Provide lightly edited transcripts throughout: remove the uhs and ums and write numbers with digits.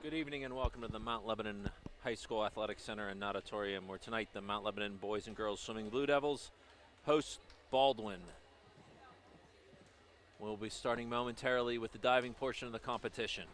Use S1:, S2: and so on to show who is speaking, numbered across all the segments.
S1: Good evening and welcome to the Mount Lebanon High School Athletic Center and Auditorium, where tonight the Mount Lebanon Boys and Girls Swimming Blue Devils host Baldwin. We'll be starting momentarily with the diving portion of the competition.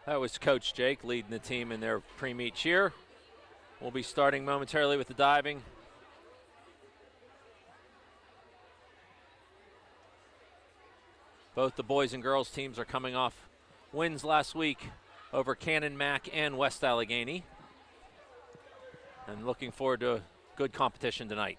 S1: That was Coach Jake leading the team in their pre-meet cheer. We'll be starting momentarily with the diving. Both the boys and girls teams are coming off wins last week over Cannon, Mac, and West Allegheny. And looking forward to a good competition tonight.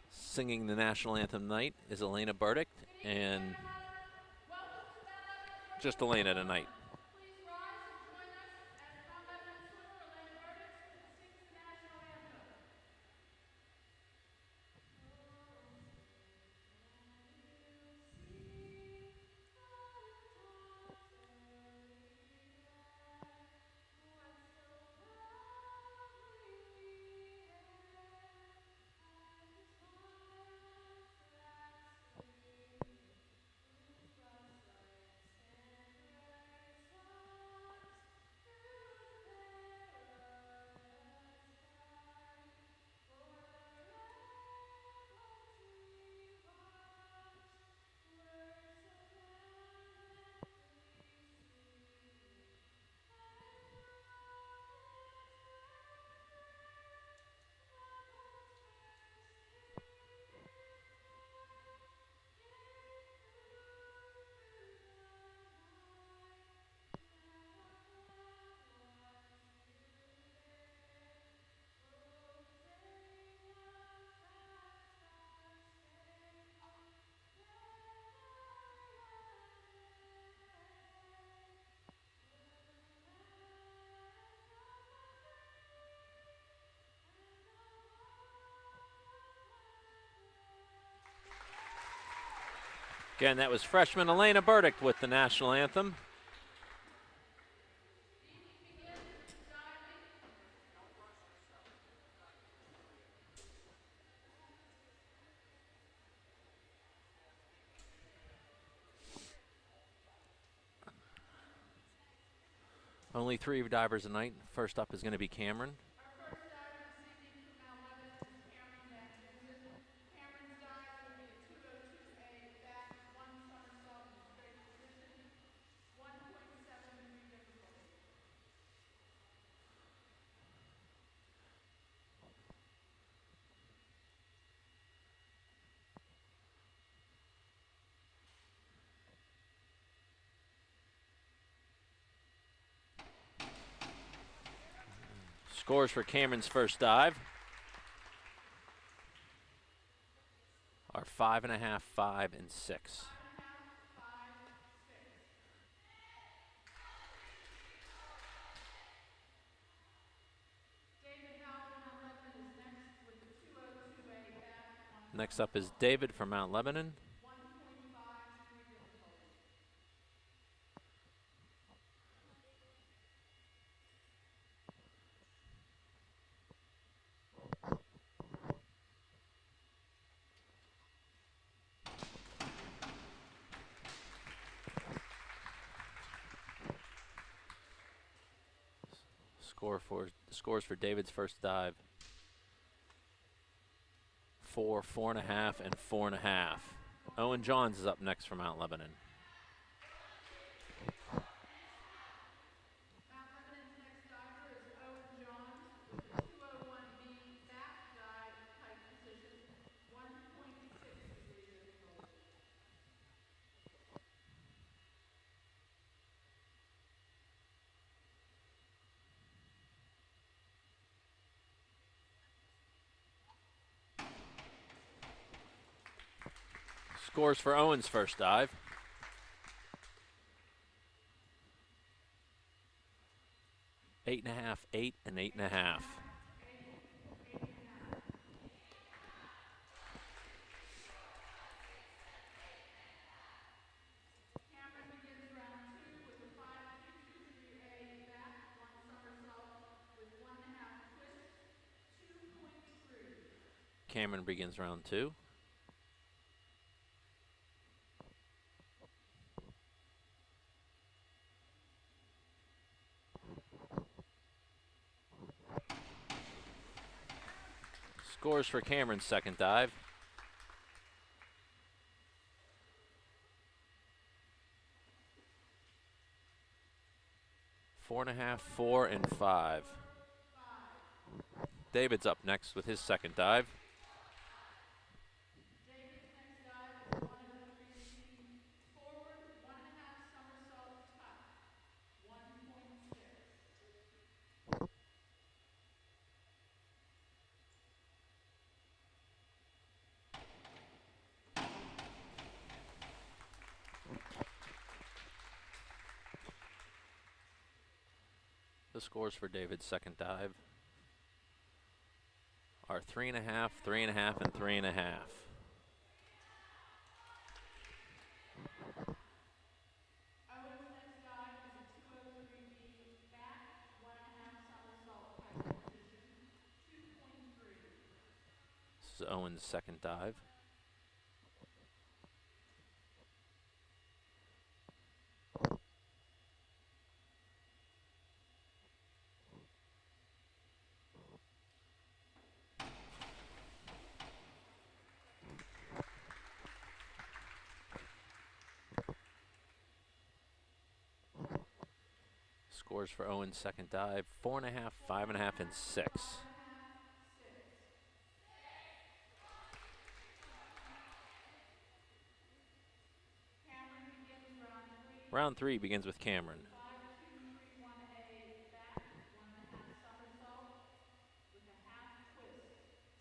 S1: Singing the national anthem tonight is Elena Burdick, and just Elena tonight. Again, that was freshman Elena Burdick with the national anthem. Only 3 divers tonight. First up is going to be Cameron. Scores for Cameron's first dive are 5.5, 5, and 6. Next up is David from Mount Lebanon. Scores for David's first dive 4, 4.5, and 4.5. Owen Johns is up next from Mount Lebanon.
S2: Mount Lebanon's next diver is Owen Johns with a 201B back dive kite position, 1.6 degree difficulty.
S1: Scores for Owen's first dive. Eight and a half, 8, and 8.5.
S2: Cameron begins round 2 with a 5.223A back, 1 somersault with 1.5 twist, 2.3.
S1: Cameron begins round 2. Scores for Cameron's second dive. 4.5, 4, and 5. David's up next with his second dive.
S2: David's next dive is 103B forward, 1.5 somersault tuck, 1.6.
S1: The scores for David's second dive are 3.5, 3.5, and 3.5.
S2: Owen's next dive is a 203B back, 1.5 somersault kite position, 2.3.
S1: This is Owen's second dive. Scores for Owen's second dive, 4.5, 5.5, and 6.
S2: Cameron begins round 3.
S1: Round 3 begins with Cameron.
S2: 5.231A back, 1.5 somersault with a half twist,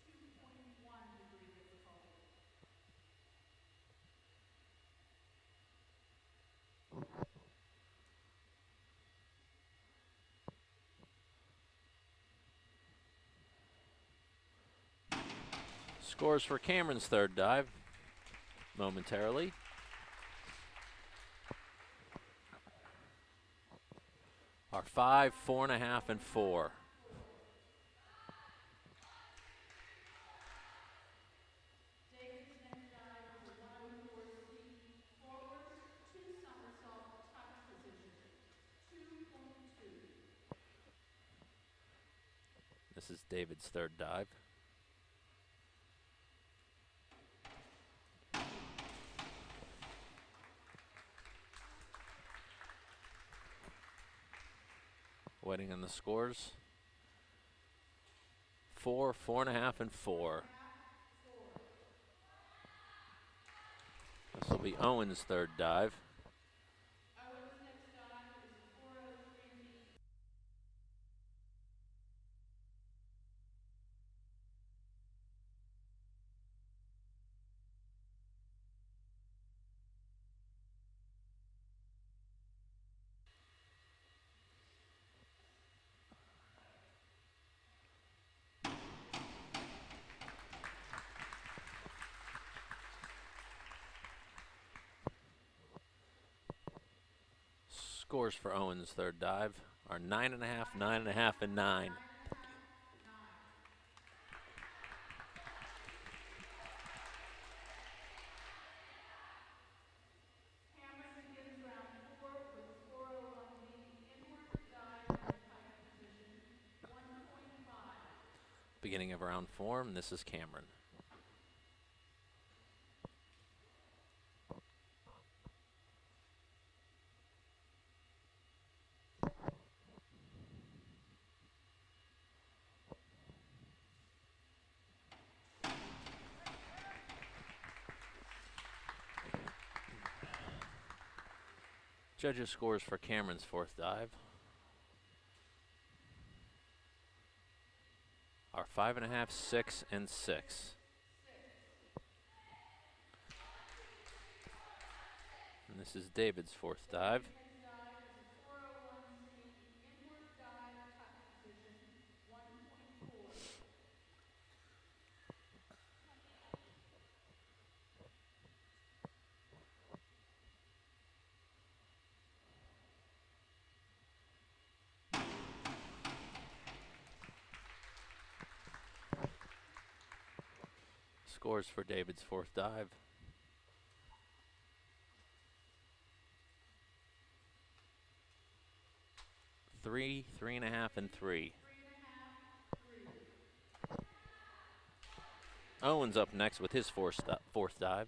S2: 2.1 degree difficulty.
S1: Scores for Cameron's third dive momentarily. Are 5, 4.5, and 4.
S2: David's next dive is a 104C forward, 2 somersault tuck position, 2.2.
S1: This is David's third dive. Waiting on the scores. 4, 4.5, and 4. This will be Owen's third dive.
S2: Owen's next dive is a 403B.
S1: Scores for Owen's third dive are 9.5, 9.5, and 9.
S2: Cameron begins round 4 with a 401B inward dive and kite position, 1.5.
S1: Beginning of round 4, and this is Cameron. Judges' scores for Cameron's fourth dive are 5.5, 6, and 6. And this is David's fourth dive.
S2: His dive is a 401C inward dive tuck position, 1.4.
S1: Scores for David's fourth dive. Three, 3.5, and 3.
S2: 3.5, 3.
S1: Owen's up next with his fourth dive.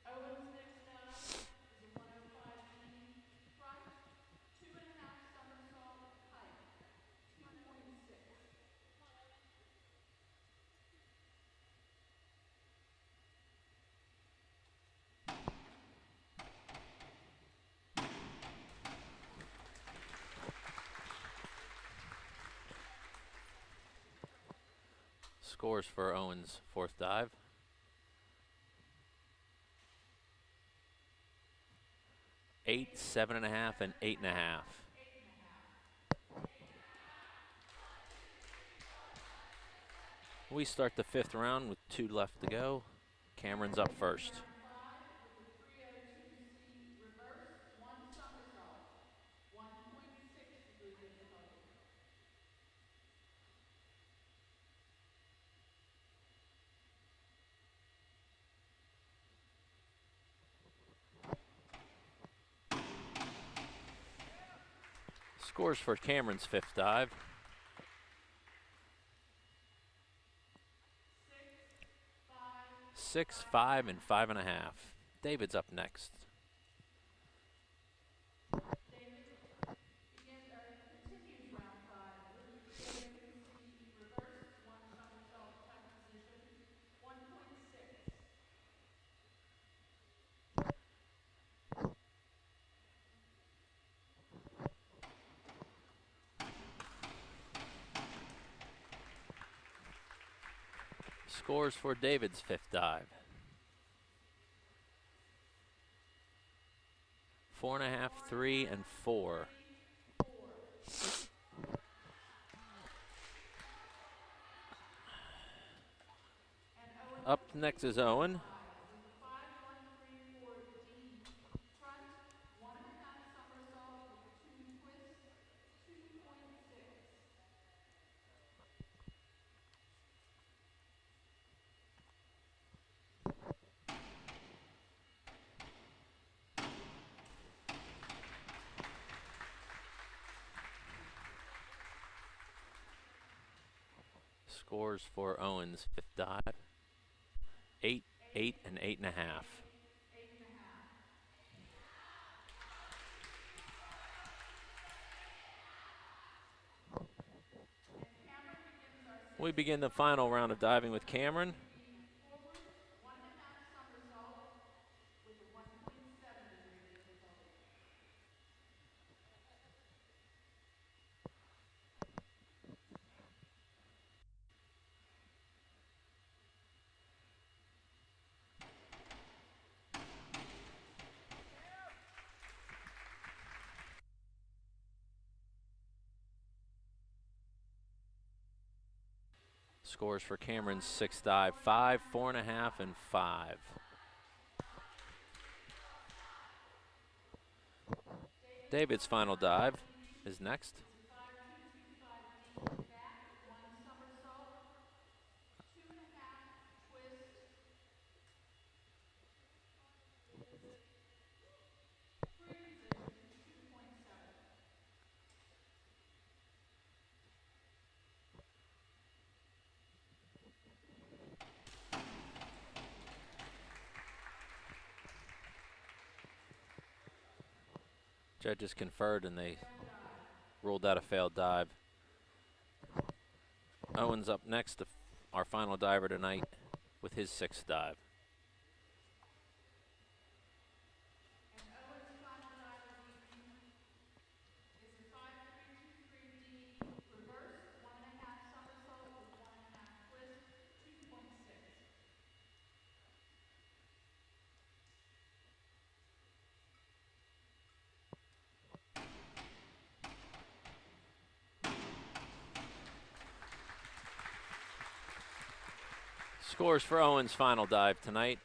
S2: Owen's next dive is a 105D front, 2.5 somersault pike, 2.6.
S1: Scores for Owen's fourth dive. 8, 7.5, and 8.5. We start the fifth round with 2 left to go. Cameron's up first.
S2: Round 5 with a 302C reverse, 1 somersault, 1.6 degree difficulty.
S1: Scores for Cameron's fifth dive. 6, 5, and 5.5. David's up next.
S2: David continues round 5 with a 302C reverse, 1 somersault tuck position, 1.6.
S1: Scores for David's fifth dive. 4.5, 3, and 4. Up next is Owen.
S2: With a 5134D front, 1.5 somersault with 2 twists, 2.6.
S1: Scores for Owen's fifth dive. 8, 8, and 8.5.
S2: 8.5.
S1: We begin the final round of diving with Cameron.
S2: Forward, 1.5 somersault with a 1.7 degree difficulty.
S1: Scores for Cameron's sixth dive. 5, 4.5, and 5. David's final dive is next.
S2: 5225D back, 1 somersault, 2.5 twist, free position, 2.7.
S1: Judges conferred and they ruled out a failed dive. Owen's up next, our final diver tonight, with his sixth dive.
S2: And Owen's final dive
S1: Scores for Owen's final dive tonight.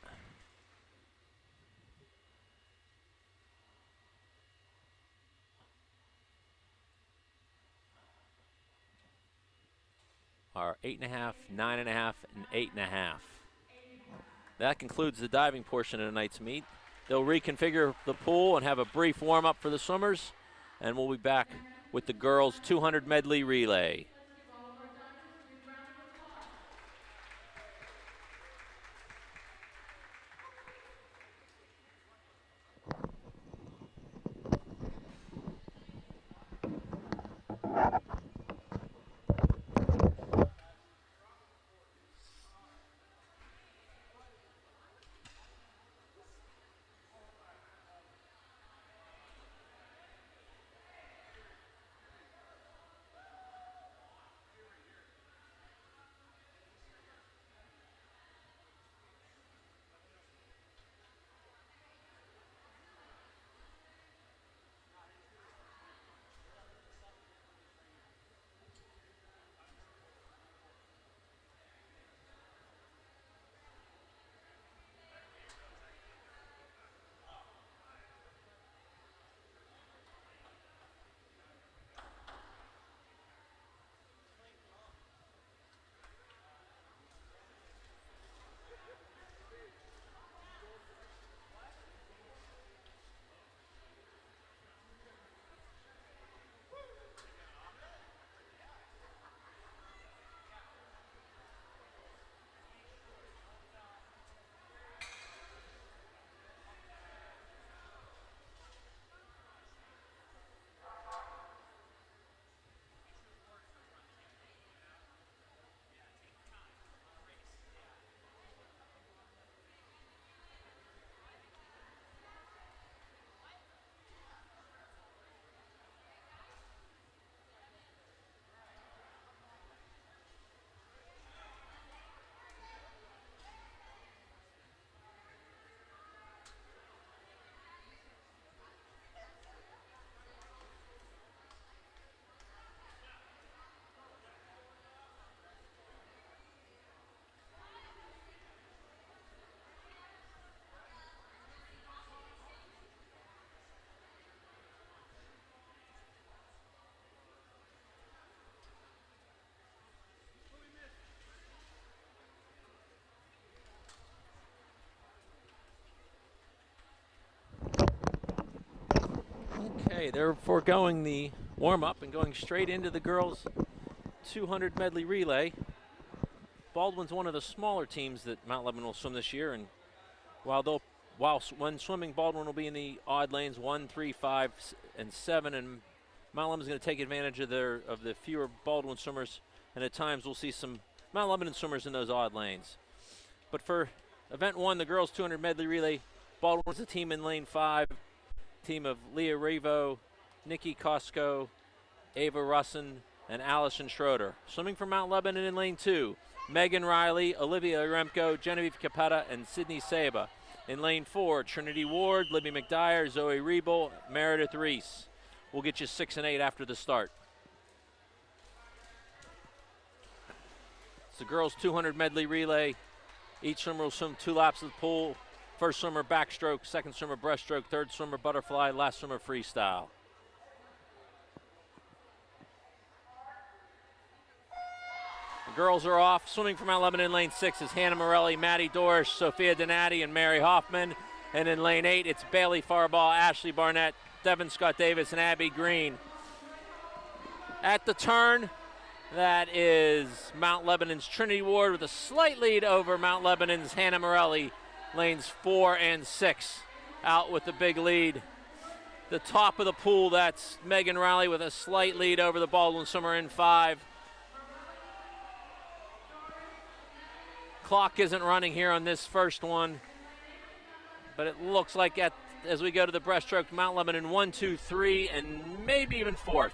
S1: Are 8.5, 9.5, and 8.5. That concludes the diving portion of tonight's meet. They'll reconfigure the pool and have a brief warm-up for the swimmers, and we'll be back with the girls' 200 medley relay. Okay, they're foregoing the warm-up and going straight into the girls' 200 medley relay. Baldwin's one of the smaller teams that Mount Lebanon will swim this year, and when swimming, Baldwin will be in the odd lanes 1, 3, 5, and 7, and Mount Lebanon's going to take advantage of the fewer Baldwin swimmers, and at times we'll see some Mount Lebanon swimmers in those odd lanes. But for event 1, the girls' 200 medley relay, Baldwin's the team in lane 5. Team of Leah Revo, Nikki Costco, Ava Russin, and Allison Schroeder. Swimming for Mount Lebanon in lane 2, Megan Riley, Olivia Remco, Genevieve Capetta, and Sydney Saba. In lane 4, Trinity Ward, Libby McDyer, Zoe Riebel, Meredith Reese. We'll get you 6 and 8 after the start. It's the girls' 200 medley relay. Each swimmer will swim 2 laps of the pool. First swimmer backstroke, second swimmer breaststroke, third swimmer butterfly, last swimmer freestyle. The girls are off. Swimming from Mount Lebanon in lane 6 is Hannah Morelli, Maddie Dorish, Sophia Donati, and Mary Hoffman. And in lane 8, it's Bailey Farbaugh, Ashley Barnett, Devin Scott Davis, and Abby Green. At the turn, that is Mount Lebanon's Trinity Ward with a slight lead over Mount Lebanon's Hannah Morelli. Lanes 4 and 6 out with the big lead. The top of the pool, that's Megan Riley with a slight lead over the Baldwin swimmer in 5. Clock isn't running here on this first one, but it looks like as we go to the breaststroke, Mount Lebanon 1, 2, 3, and maybe even 4th.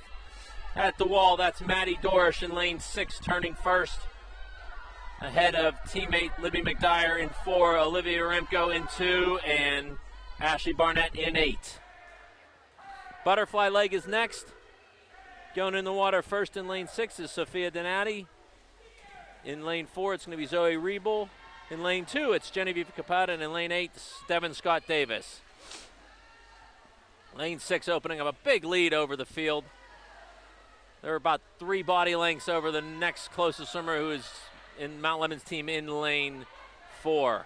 S1: At the wall, that's Maddie Dorish in lane 6 turning first. Ahead of teammate Libby McDyer in 4, Olivia Remco in 2, and Ashley Barnett in 8. Butterfly leg is next. Going in the water first in lane 6 is Sophia Donati. In lane 4, it's going to be Zoe Riebel. In lane 2, it's Genevieve Capata, and in lane 8, Devin Scott Davis. Lane 6 opening up a big lead over the field. They're about 3 body lengths over the next closest swimmer, who is in Mount Lebanon's team in lane 4.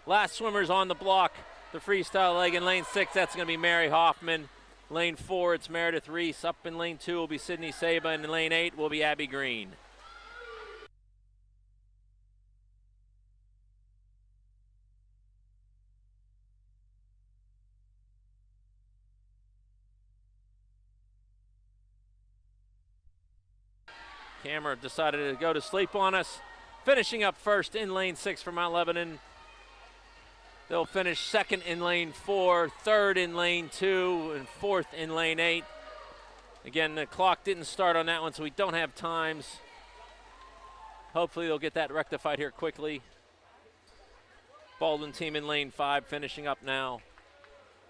S1: Last swimmer's on the block. The freestyle leg in lane 6, that's going to be Mary Hoffman. Lane 4, it's Meredith Reese. Up in lane 2 will be Sydney Saba, and in lane 8 will be Abby Green. Camera decided to go to sleep on us. Finishing up first in lane 6 for Mount Lebanon. They'll finish second in lane 4, third in lane 2, and fourth in lane 8. Again, the clock didn't start on that one, so we don't have times. Hopefully they'll get that rectified here quickly. Baldwin team in lane 5 finishing up now.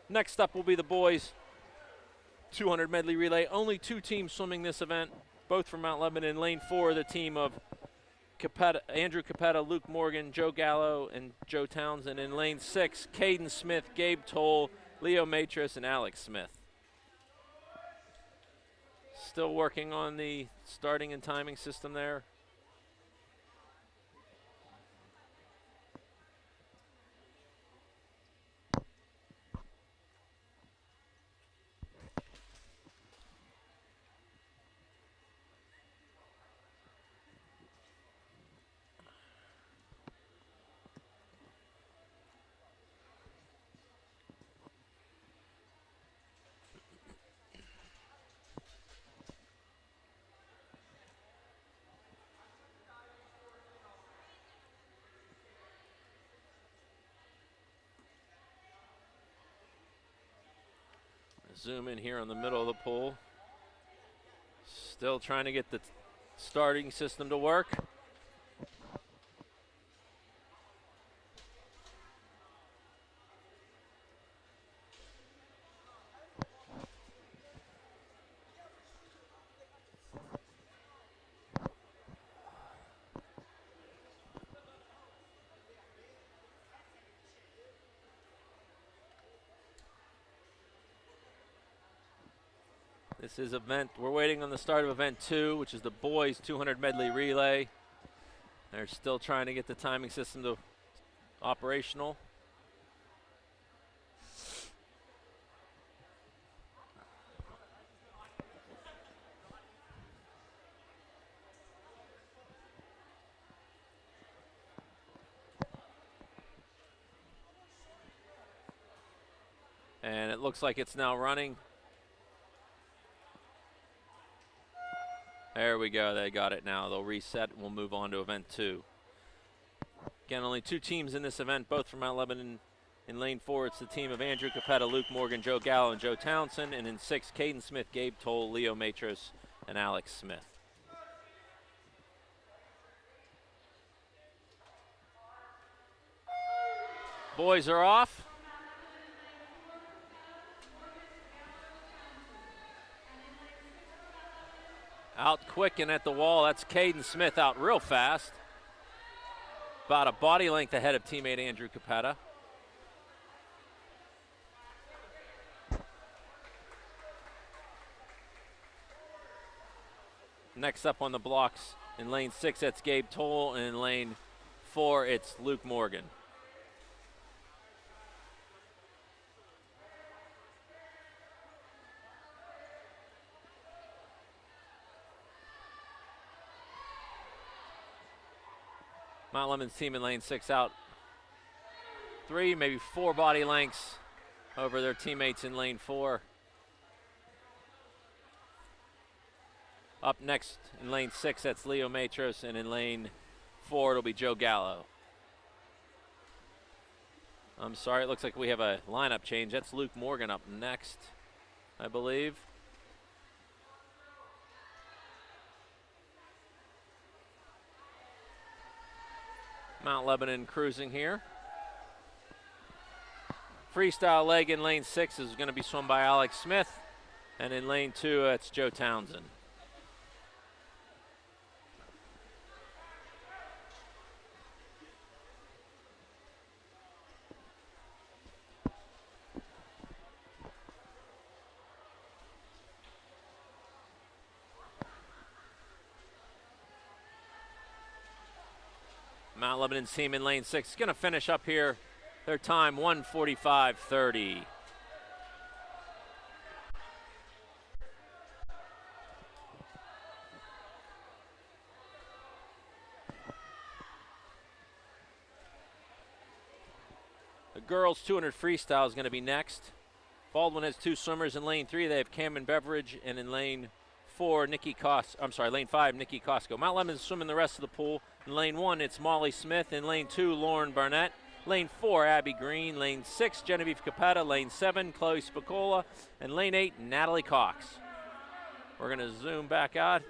S1: Next up will be the boys 200 medley relay. Only 2 teams swimming this event, both from Mount Lebanon. In lane 4, the team of Andrew Capetta, Luke Morgan, Joe Gallo, and Joe Townsend. In lane 6, Caden Smith, Gabe Toll, Leo Matris, and Alex Smith. Still working on the starting and timing system there. Zoom in here on the middle of the pool. Still trying to get the starting system to work. This is we're waiting on the start of event 2, which is the boys 200 medley relay. They're still trying to get the timing system to operational. And it looks like it's now running. There we go, they got it now. They'll reset and we'll move on to event 2. Again, only 2 teams in this event, both from Mount Lebanon. In lane 4, it's the team of Andrew Capetta, Luke Morgan, Joe Gallo, and Joe Townsend. And in 6, Caden Smith, Gabe Toll, Leo Matris, and Alex Smith. Boys are off. Out quick and at the wall, that's Caden Smith out real fast. About a body length ahead of teammate Andrew Capetta. Next up on the blocks, in lane 6, that's Gabe Toll, and in lane 4, it's Luke Morgan. Mount Lebanon's team in lane 6 out 3, maybe 4 body lengths over their teammates in lane 4. Up next in lane 6, that's Leo Matros, and in lane 4, it'll be Joe Gallo. I'm sorry, it looks like we have a lineup change. That's Luke Morgan up next, I believe. Mount Lebanon cruising here. Freestyle leg in lane 6 is going to be swum by Alex Smith. And in lane 2, it's Joe Townsend. Mount Lebanon's team in lane 6 is going to finish up here. Their time 1:45.30. The girls 200 freestyle is going to be next. Baldwin has 2 swimmers in lane 3. They have Cameron Beveridge, and in lane 4, lane 5, Nikki Costco. Mount Lebanon's swimming the rest of the pool. In lane 1, it's Molly Smith. In lane 2, Lauren Barnett. Lane 4, Abby Green. Lane 6, Genevieve Capetta. Lane 7, Chloe Spicola. And lane 8, Natalie Cox. We're going to zoom back out.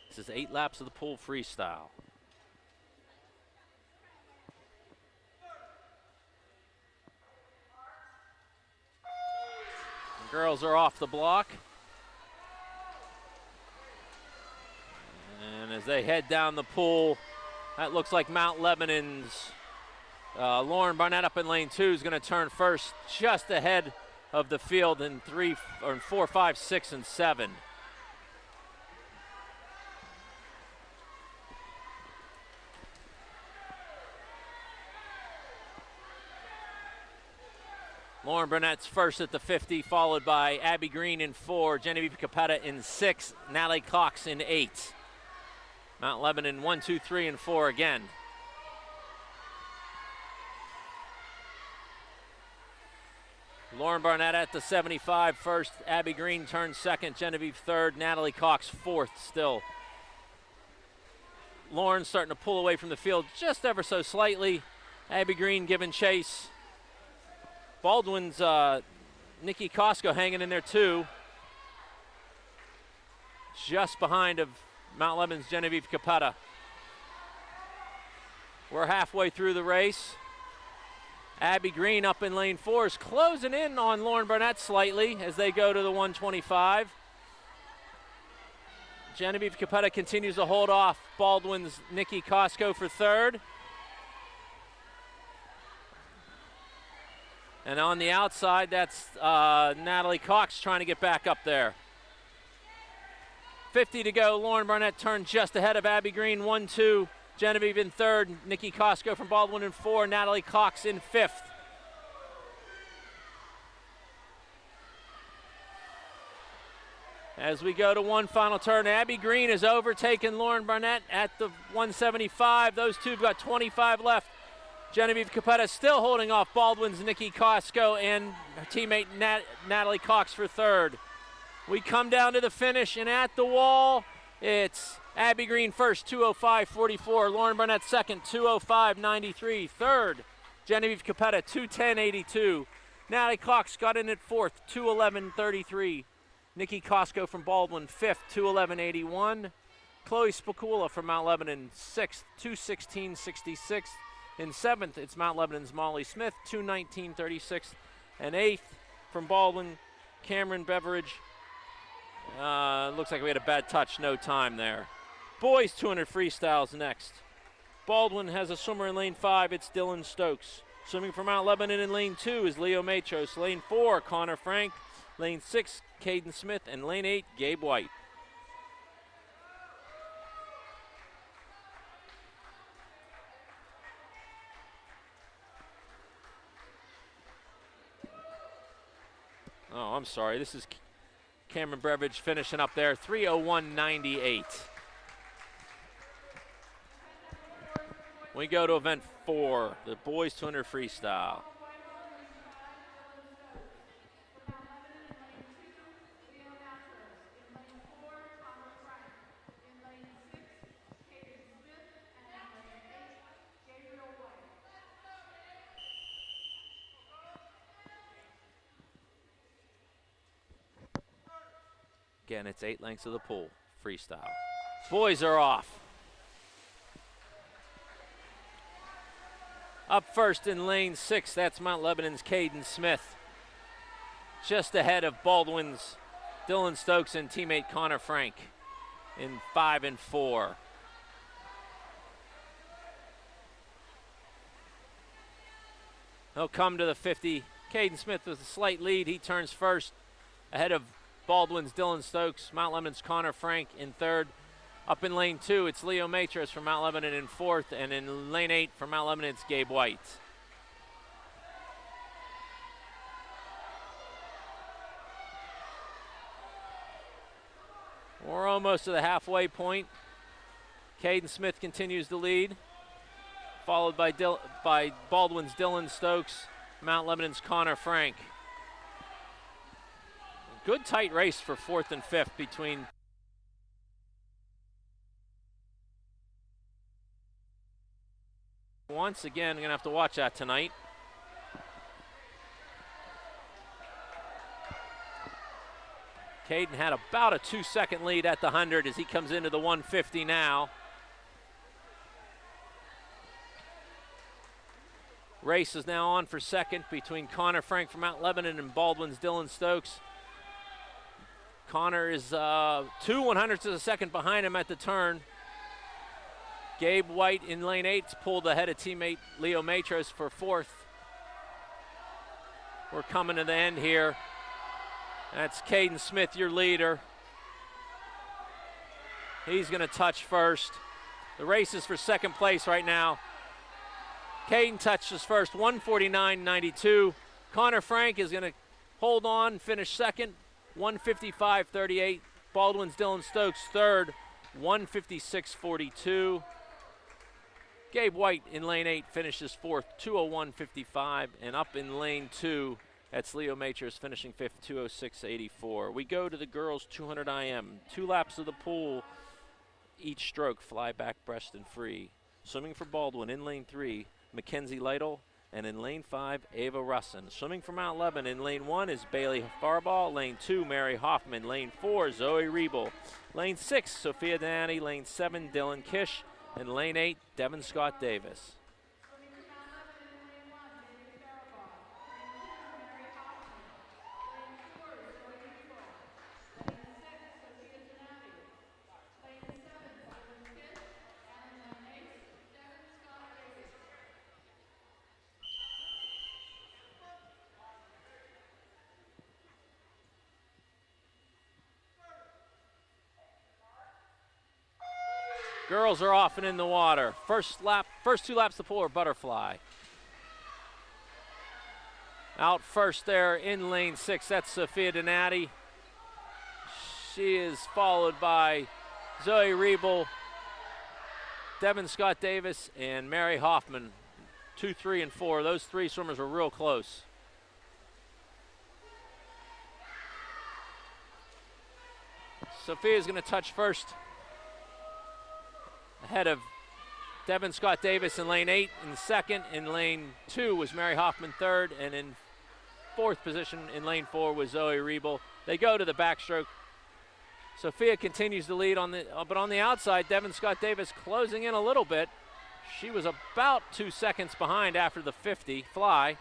S1: This is 8 laps of the pool freestyle. The girls are off the block. And as they head down the pool, that looks like Mount Lebanon's Lauren Barnett up in lane 2 is going to turn first, just ahead of the field in 4, 5, 6, and 7. Lauren Burnett's first at the 50, followed by Abby Green in 4, Genevieve Capetta in 6, Natalie Cox in 8. Mount Lebanon 1, 2, 3, and 4 again. Lauren Barnett at the 75 first, Abby Green turns second, Genevieve third, Natalie Cox fourth still. Lauren's starting to pull away from the field just ever so slightly. Abby Green giving chase. Baldwin's Nikki Costco hanging in there too. Just behind of Mount Lebanon's Genevieve Capetta. We're halfway through the race. Abby Green up in lane 4 is closing in on Lauren Barnett slightly as they go to the 125. Genevieve Capetta continues to hold off Baldwin's Nikki Costco for third. And on the outside, that's Natalie Cox trying to get back up there. 50 to go. Lauren Barnett turned just ahead of Abby Green. 1, 2. Genevieve in third. Nikki Costco from Baldwin in 4. Natalie Cox in 5th. As we go to one final turn, Abby Green has overtaken Lauren Barnett at the 175. Those two have got 25 left. Genevieve Capetta still holding off Baldwin's Nikki Costco and her teammate Natalie Cox for third. We come down to the finish, and at the wall, it's Abby Green first, 2:05.44. Lauren Barnett second, 2:05.93. Third, Genevieve Capetta, 2:10.82. Natalie Cox got in at fourth, 2:11.33. Nikki Costco from Baldwin fifth, 2:11.81. Chloe Spicula from Mount Lebanon sixth, 2:16.66. In 7th, it's Mount Lebanon's Molly Smith, 2:19.36. And 8th from Baldwin, Cameron Beveridge. Looks like we had a bad touch, no time there. Boys 200 freestyles next. Baldwin has a swimmer in lane 5, it's Dylan Stokes. Swimming for Mount Lebanon in lane 2 is Leo Matros. Lane 4, Connor Frank. Lane 6, Caden Smith. And lane 8, Gabe White. Oh, I'm sorry. This is Cameron Beveridge finishing up there, 3:01.98. We go to event 4, the boys 200 freestyle. Again, it's 8 lengths of the pool, freestyle. Boys are off. Up first in lane 6, that's Mount Lebanon's Caden Smith. Just ahead of Baldwin's Dylan Stokes and teammate Connor Frank. in 5 and 4. He'll come to the 50. Caden Smith with a slight lead. He turns first ahead of Baldwin's Dylan Stokes. Mount Lebanon's Connor Frank in third. Up in lane 2, it's Leo Matros from Mount Lebanon in fourth. And in lane 8 for Mount Lebanon, it's Gabe White. We're almost to the halfway point. Caden Smith continues to lead, followed by Baldwin's Dylan Stokes, Mount Lebanon's Connor Frank. Good tight race for 4th and 5th between once again. We're going to have to watch that tonight. Caden had about a 2-second lead at the 100 as he comes into the 150 now. Race is now on for second between Connor Frank from Mount Lebanon and Baldwin's Dylan Stokes. Connor is 2 100ths of a second behind him at the turn. Gabe White in lane 8's pulled ahead of teammate Leo Matros for 4th. We're coming to the end here. That's Caden Smith, your leader. He's going to touch first. The race is for second place right now. Caden touches first, 149.92. Connor Frank is going to hold on, finish second, 155.38. Baldwin's Dylan Stokes third, 156.42. Gabe White in lane 8 finishes fourth, 201.55. And up in lane 2, that's Leo Matros finishing fifth, 206.84. We go to the girls 200 IM. 2 laps of the pool, each stroke, fly back, breast, and free. Swimming for Baldwin in lane 3, Mackenzie Lytle, and in lane 5, Ava Russin. Swimming for Mount Lebanon in lane 1 is Bailey Farball, lane 2, Mary Hoffman, lane 4, Zoe Riebel, lane 6, Sophia Danny, lane 7, Dylan Kish, and lane 8, Devin Scott Davis. Girls are off and in the water. First 2 laps to pool are butterfly. Out first there in lane 6, that's Sophia Donati. She is followed by Zoe Riebel, Devin Scott Davis, and Mary Hoffman. 2, 3, and 4. Those 3 swimmers were real close. Sophia's going to touch first, ahead of Devin Scott Davis in lane 8. In second, in lane 2 was Mary Hoffman third, and in 4th position in lane 4 was Zoe Riebel. They go to the backstroke. Sophia continues to lead but on the outside, Devin Scott Davis closing in a little bit. She was about 2 seconds behind after the 50 fly.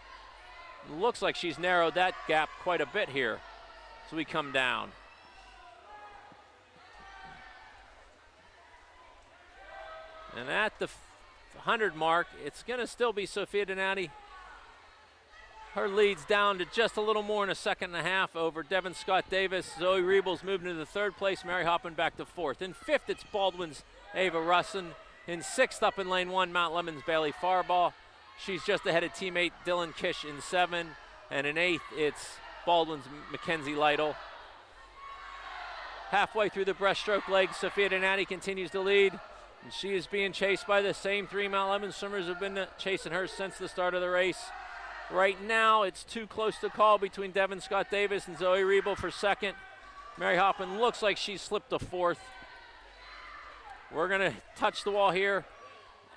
S1: Looks like she's narrowed that gap quite a bit here as we come down. And at the 100 mark, it's going to still be Sophia Donati. Her lead's down to just a little more than a second and a half over Devin Scott Davis. Zoe Riebel's moved into the 3rd place. Mary Hoffman back to 4th. In 5th, it's Baldwin's Ava Russin. In 6th, up in lane 1, Mount Lebanon's Bailey Farball. She's just ahead of teammate Dylan Kish in 7. And in 8th, it's Baldwin's Mackenzie Lytle. Halfway through the breaststroke leg, Sophia Donati continues to lead. And she is being chased by the same 3 Mount Lebanon swimmers who have been chasing her since the start of the race. Right now, it's too close to call between Devin Scott Davis and Zoe Riebel for second. Mary Hoffman looks like she's slipped to 4th. We're going to touch the wall here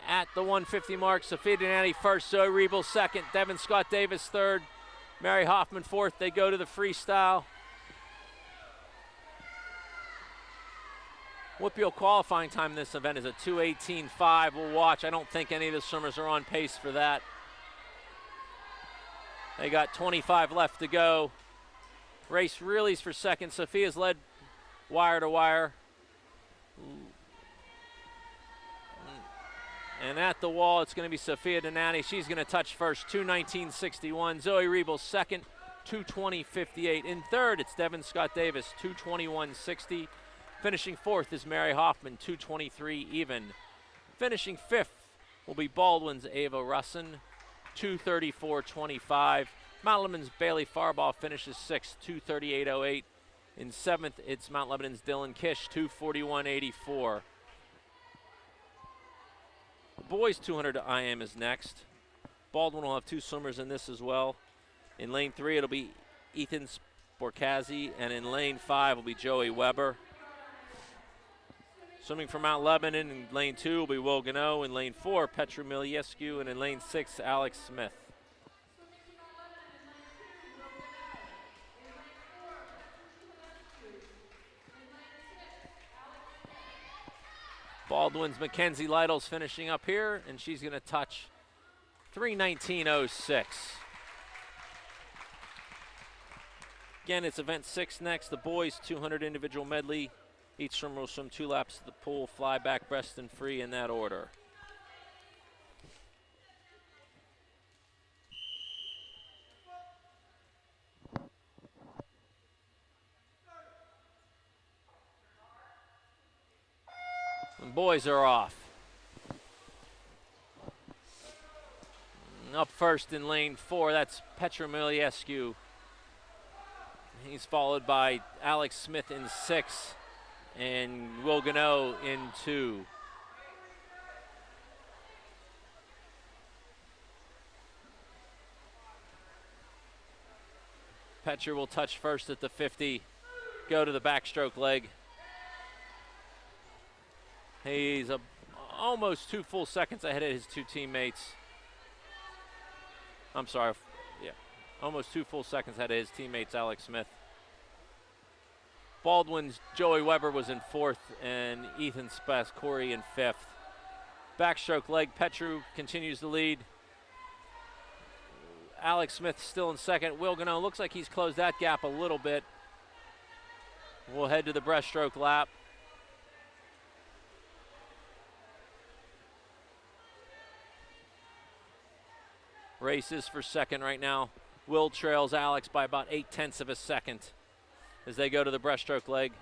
S1: at the 150 mark. Sophia Donati first, Zoe Riebel second, Devin Scott Davis third, Mary Hoffman 4th. They go to the freestyle. WPO qualifying time in this event is a 2:18.5. We'll watch. I don't think any of the swimmers are on pace for that. They got 25 left to go. Race really's for second. Sophia's led wire to wire. And at the wall, it's going to be Sophia Donati. She's going to touch first, 2:19.61. Zoe Rebel second, 2:20.58. In third, it's Devin Scott Davis, 2:21.60. Finishing fourth is Mary Hoffman, 2:23 even. Finishing fifth will be Baldwin's Ava Russin, 2:34.25. Mount Lebanon's Bailey Farbaugh finishes sixth, 2:38.08. In seventh, it's Mount Lebanon's Dylan Kish, 2:41.84. Boys 200 IM is next. Baldwin will have two swimmers in this as well. In lane 3, it'll be Ethan Sporkazzi, and in lane 5 will be Joey Weber. Swimming for Mount Lebanon in lane 2 will be Will Gano. In lane 4, Petra Miliescu, and in lane 6, Alex Smith. Baldwin's Mackenzie Lytle's finishing up here, and she's going to touch 3:19.06. Again, it's event 6 next. The boys 200 individual medley. Each swimmer will swim 2 laps to the pool, fly back, breast and free in that order. And boys are off. Up first in lane 4, that's Petra Miliescu. He's followed by Alex Smith in 6 and Will Gano in 2. Petra will touch first at the 50, go to the backstroke leg. He's almost 2 full seconds ahead of his 2 teammates. I'm sorry, yeah, almost 2 full seconds ahead of his teammates, Alex Smith. Baldwin's Joey Weber was in 4th, and Ethan Spaskori in 5th. Backstroke leg, Petru continues to lead. Alex Smith still in 2nd. Will Gano looks like he's closed that gap a little bit. We'll head to the breaststroke lap. Races for 2nd right now. Will trails Alex by about 0.8 of a second as they go to the breaststroke leg.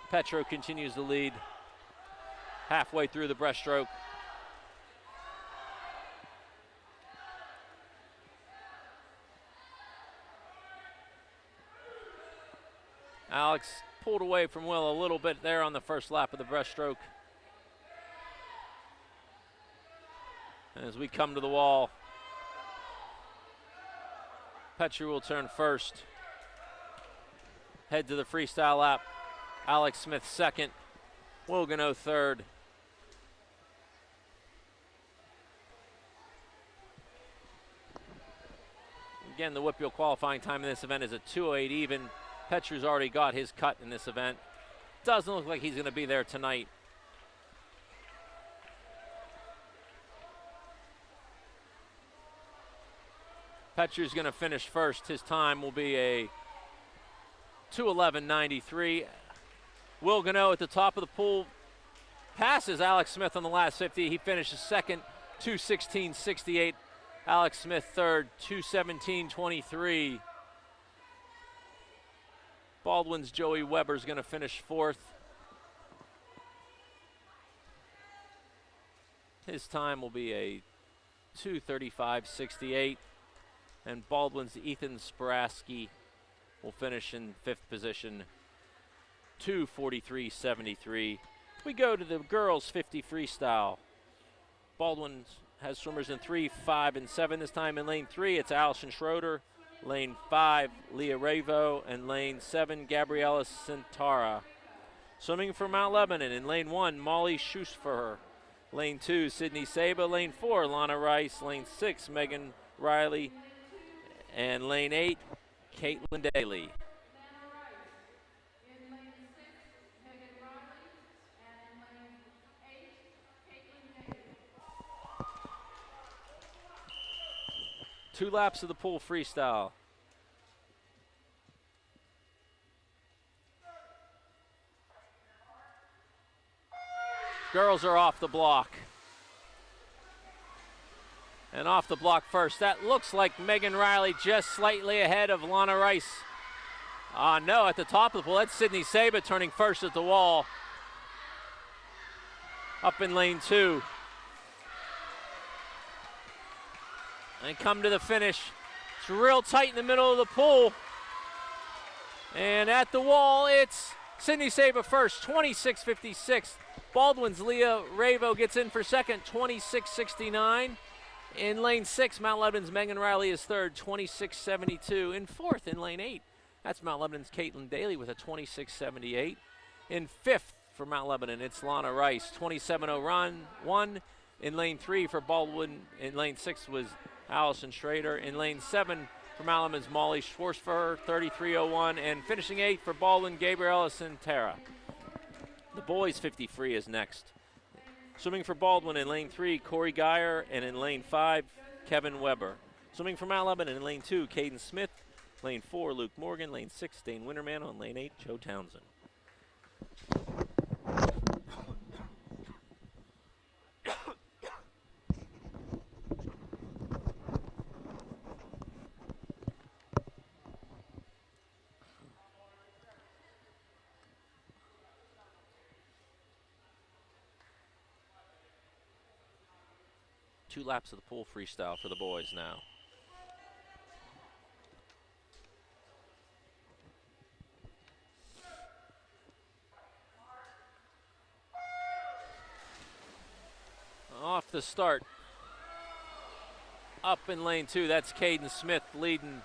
S1: Petro continues to lead halfway through the breaststroke. Alex pulled away from Will a little bit there on the first lap of the breaststroke. As we come to the wall, Petru will turn first. Head to the freestyle lap. Alex Smith 2nd. Will Gano 3rd. Again, the Whitfield qualifying time in this event is a 2:08 even. Petru's already got his cut in this event. Doesn't look like he's going to be there tonight. Petru's going to finish first. His time will be a 2:11.93. Will Gano at the top of the pool passes Alex Smith on the last 50. He finishes 2nd, 2:16.68. Alex Smith 3rd, 2:17.23. Baldwin's Joey Weber's going to finish 4th. His time will be a 2:35.68. And Baldwin's Ethan Sparaski will finish in 5th position, 2:43.73. We go to the girls 50 freestyle. Baldwin has swimmers in 3, 5, and 7 this time. In lane 3, it's Allison Schroeder. Lane 5, Leah Ravo. And lane 7, Gabriela Cintara. Swimming for Mount Lebanon in lane 1, Molly Schussfer. Lane 2, Sydney Saba. Lane 4, Lana Rice. Lane 6, Megan Riley. And lane 8, Caitlin Daly.
S2: In lane 6, Megan Riley, and in lane 8, Caitlin Daly.
S1: 2 laps of the pool freestyle. Girls are off the block. And off the block first. That looks like Megan Riley just slightly ahead of Lana Rice. No, at the top of the pool, that's Sydney Saba turning first at the wall. Up in lane 2. And come to the finish. It's real tight in the middle of the pool. And at the wall, it's Sydney Saba first, 26.56. Baldwin's Leah Ravo gets in for second, 26.69. In lane 6, Mount Lebanon's Megan Riley is third, 26.72. In fourth, in lane 8, that's Mount Lebanon's Caitlin Daly with a 26.78. In fifth for Mount Lebanon, it's Lana Rice, 27.0 run. 1 in lane 3 for Baldwin. In lane 6 was Allison Schrader. In lane 7 for Mount Lebanon's Molly Schwarzfer, 33.01. And finishing 8th for Baldwin, Gabriel Ellison Terra. The boys' 50 free is next. Swimming for Baldwin in lane 3, Corey Geyer, and in lane 5, Kevin Weber. Swimming for Mount Lebanon in lane 2, Caden Smith. Lane 4, Luke Morgan. Lane 6, Dane Winterman. On lane 8, Joe Townsend. Two laps of the pool freestyle for the boys now. Off the start. Up in lane 2, that's Caden Smith leading.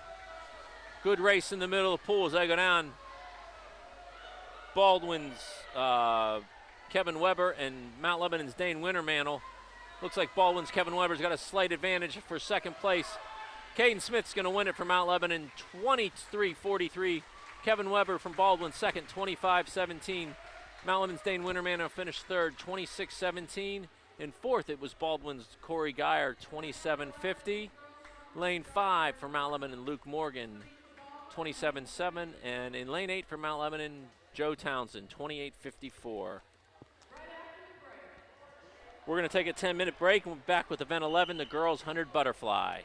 S1: Good race in the middle of the pool as they go down. Baldwin's Kevin Weber and Mount Lebanon's Dane Wintermantle. Looks like Baldwin's Kevin Weber's got a slight advantage for second place. Caden Smith's going to win it for Mount Lebanon, 23.43. Kevin Weber from Baldwin second, 25.17. Mount Lebanon's Dane Wintermantle finished third, 26.17. In fourth, it was Baldwin's Corey Geyer, 27.50. Lane 5 for Mount Lebanon, Luke Morgan, 27.7. And in lane 8 for Mount Lebanon, Joe Townsend, 28.54. We're going to take a 10-minute break and we're back with event 11, the girls 100 butterfly.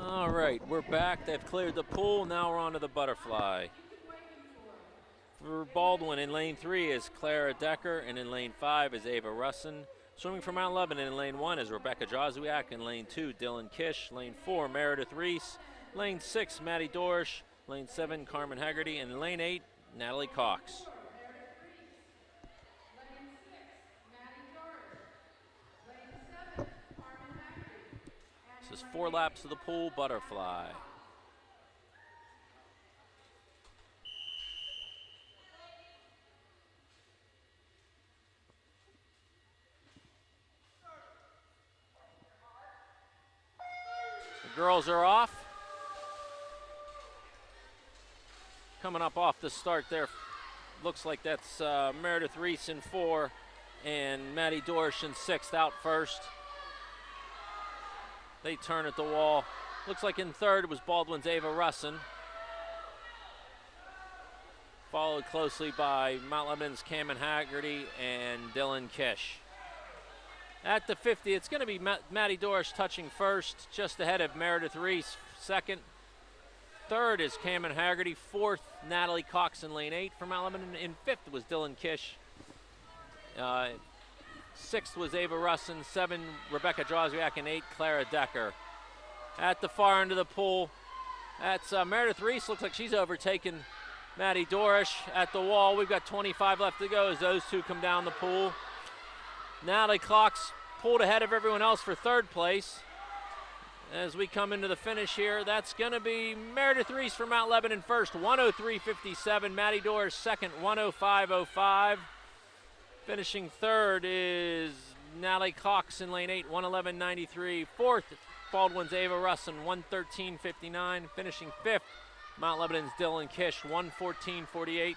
S1: All right, we're back. They've cleared the pool. Now we're on to the butterfly. For Baldwin in lane 3 is Clara Decker, and in lane 5 is Ava Russin. Swimming for Mount Lebanon in lane 1 is Rebecca Joswiak. In lane 2, Dylan Kish. Lane 4, Meredith Reese. Lane 6, Maddie Dorsch. Lane 7, Carmen Haggerty. And in lane 8, Natalie Cox. This is 4 laps of the pool butterfly. The girls are off. Coming up off the start there, looks like that's Meredith Reese in 4 and Maddie Dorsch in 6th out first. They turn at the wall. Looks like in 3rd was Baldwin's Ava Russin, followed closely by Mount Lebanon's Cameron Haggerty and Dylan Kish. At the 50, it's going to be Maddie Dorsch touching first, just ahead of Meredith Reese. 2nd. 3rd is Cameron Haggerty. 4th, Natalie Cox in lane 8 for Mount Lebanon. In 5th was Dylan Kish. 6th was Ava Russin. 7, Rebecca Joswiak. And 8, Clara Decker. At the far end of the pool, that's Meredith Reese. Looks like she's overtaken Maddie Dorsch at the wall. We've got 25 left to go as those two come down the pool. Natalie Cox pulled ahead of everyone else for 3rd place. As we come into the finish here, that's going to be Meredith Reese for Mount Lebanon first, 103.57. Maddie Dorsch second, 105.05. Finishing 3rd is Natalie Cox in lane 8, 111.93. 4th, Baldwin's Ava Russin, 113.59. Finishing 5th, Mount Lebanon's Dylan Kish, 114.48.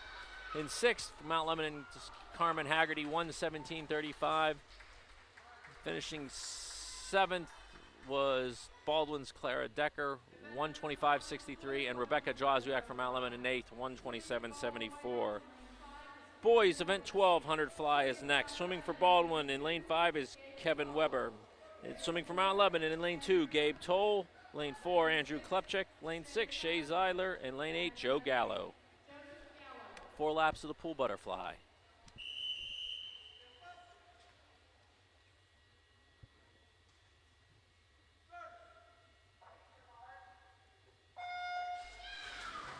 S1: In 6th, Mount Lebanon's Carmen Haggerty, 117.35. Finishing 7th was Baldwin's Clara Decker, 125.63, and Rebecca Joswiak from Mount Lebanon in 8th, 127.74. Boys, event 1200 fly is next. Swimming for Baldwin in lane 5 is Kevin Weber. Swimming for Mount Lebanon in lane 2, Gabe Toll. Lane 4, Andrew Klepchik. Lane 6, Shay Zeidler. And lane 8, Joe Gallo. 4 laps of the pool butterfly.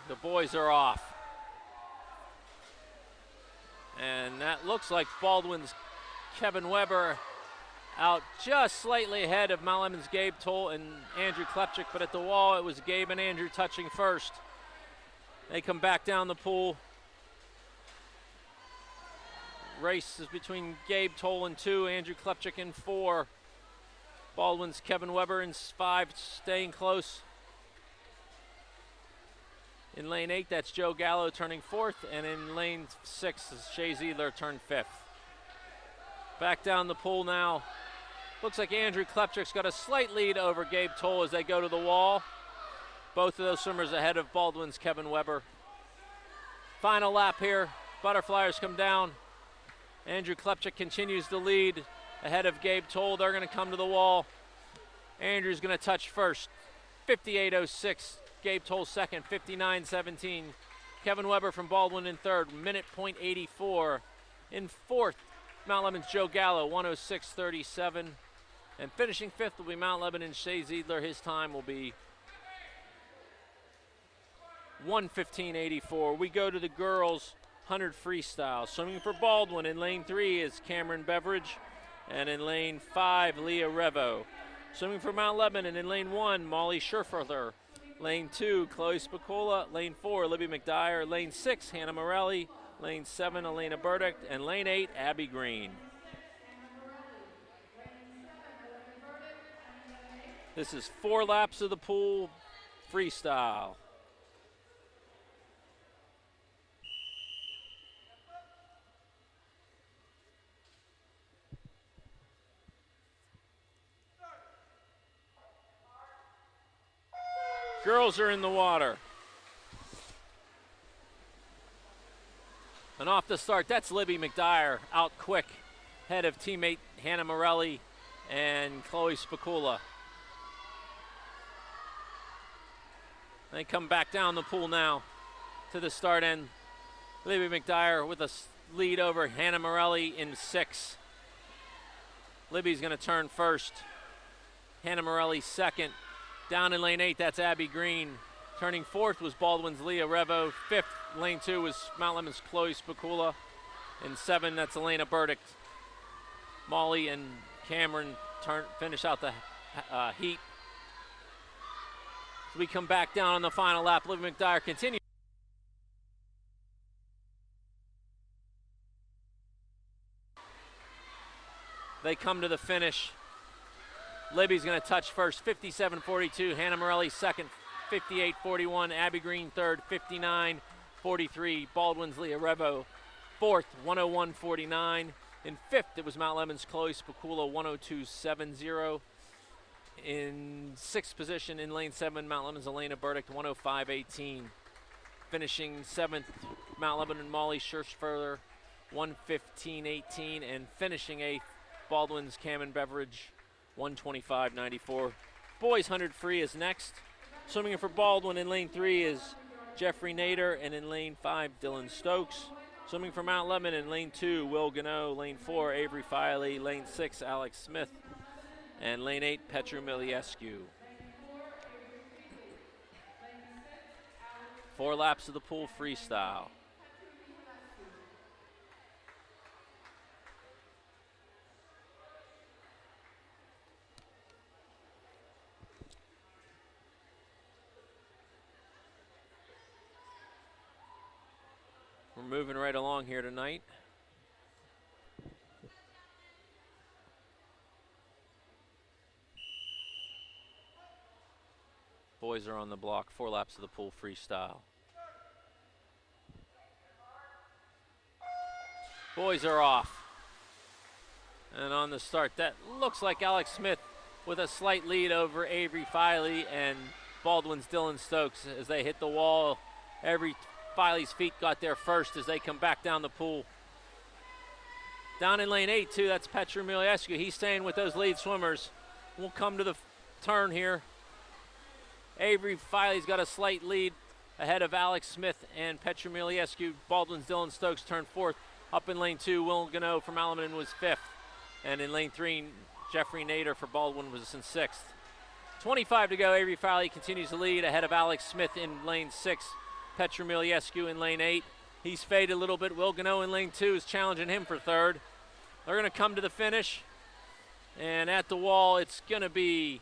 S1: The boys are off. And that looks like Baldwin's Kevin Weber out just slightly ahead of Mount Lebanon's Gabe Toll and Andrew Klepchik, but at the wall it was Gabe and Andrew touching first. They come back down the pool. Race is between Gabe Toll in 2, Andrew Klepchik in 4. Baldwin's Kevin Weber in 5, staying close. In lane 8, that's Joe Gallo turning 4th, and in lane 6 is Shay Zeidler turned 5th. Back down the pool now. Looks like Andrew Klepchik's got a slight lead over Gabe Toll as they go to the wall. Both of those swimmers ahead of Baldwin's Kevin Weber. Final lap here. Butterflyers come down. Andrew Klepchik continues to lead ahead of Gabe Toll. They're going to come to the wall. Andrew's going to touch first. 58.06. Gabe Toll second, 59.17. Kevin Weber from Baldwin in 3rd, minute .84. In 4th, Mount Lebanon's Joe Gallo, 106.37. And finishing 5th will be Mount Lebanon's Shay Zeidler. His time will be 1:15.84. We go to the girls' 100 freestyle. Swimming for Baldwin in lane 3 is Cameron Beveridge, and in lane 5, Leah Revo. Swimming for Mount Lebanon in lane 1, Molly Scherferler. Lane 2, Chloe Spicola. Lane 4, Libby McDyer. Lane 6, Hannah Morelli. Lane 7, Elena Burdick. And lane 8, Abby Green. This is 4 laps of the pool freestyle. Girls are in the water. And off the start, that's Libby McDyer out quick, head of teammate Hannah Morelli and Chloe Spicola. They come back down the pool now to the start end. Libby McDyer with a lead over Hannah Morelli in 6. Libby's going to turn first. Hannah Morelli second. Down in lane 8, that's Abby Green. Turning fourth was Baldwin's Leah Revo. 5th, lane 2 was Mount Lemon's Chloe Spicula. In 7, that's Elena Burdick. Molly and Cameron finish out the heat. As we come back down on the final lap, Libby McDyer continues. They come to the finish. Libby's going to touch first, 57.42. Hannah Morelli second, 58.41. Abby Green third, 59.43. Baldwin's Leah Revo fourth, 101.49. In 5th, it was Mount Lemon's Chloe Spicula, 102.70. In 6th position in lane 7, Mount Lemon's Elena Burdick, 105.18. Finishing 7th, Mount Lemon and Molly Scherfurter, 115.18. And finishing 8th, Baldwin's Cam and Beveridge, 125.94. Boys 100 free is next. Swimming for Baldwin in lane 3 is Jeffrey Nader, and in lane 5, Dylan Stokes. Swimming for Mount Lemon in lane 2, Will Gano. Lane 4, Avery Filey. Lane 6, Alex Smith. And lane 8, Petru Miliescu. 4 laps of the pool freestyle. We're moving right along here tonight. Boys are on the block, 4 laps of the pool freestyle. Boys are off. And on the start, that looks like Alex Smith with a slight lead over Avery Filey and Baldwin's Dylan Stokes as they hit the wall. Avery Filey's feet got there first as they come back down the pool. Down in lane 8 too, that's Petru Miliescu. He's staying with those lead swimmers. We'll come to the turn here. Avery Filey's got a slight lead ahead of Alex Smith and Petru Miliescu. Baldwin's Dylan Stokes turned 4th. Up in lane 2, Will Gano from Alaman was 5th. And in lane 3, Jeffrey Nader for Baldwin was in 6th. 25 to go, Avery Filey continues to lead ahead of Alex Smith in lane 6. Petru Miliescu in lane 8. He's faded a little bit. Will Gano in lane 2 is challenging him for 3rd. They're going to come to the finish. And at the wall, it's going to be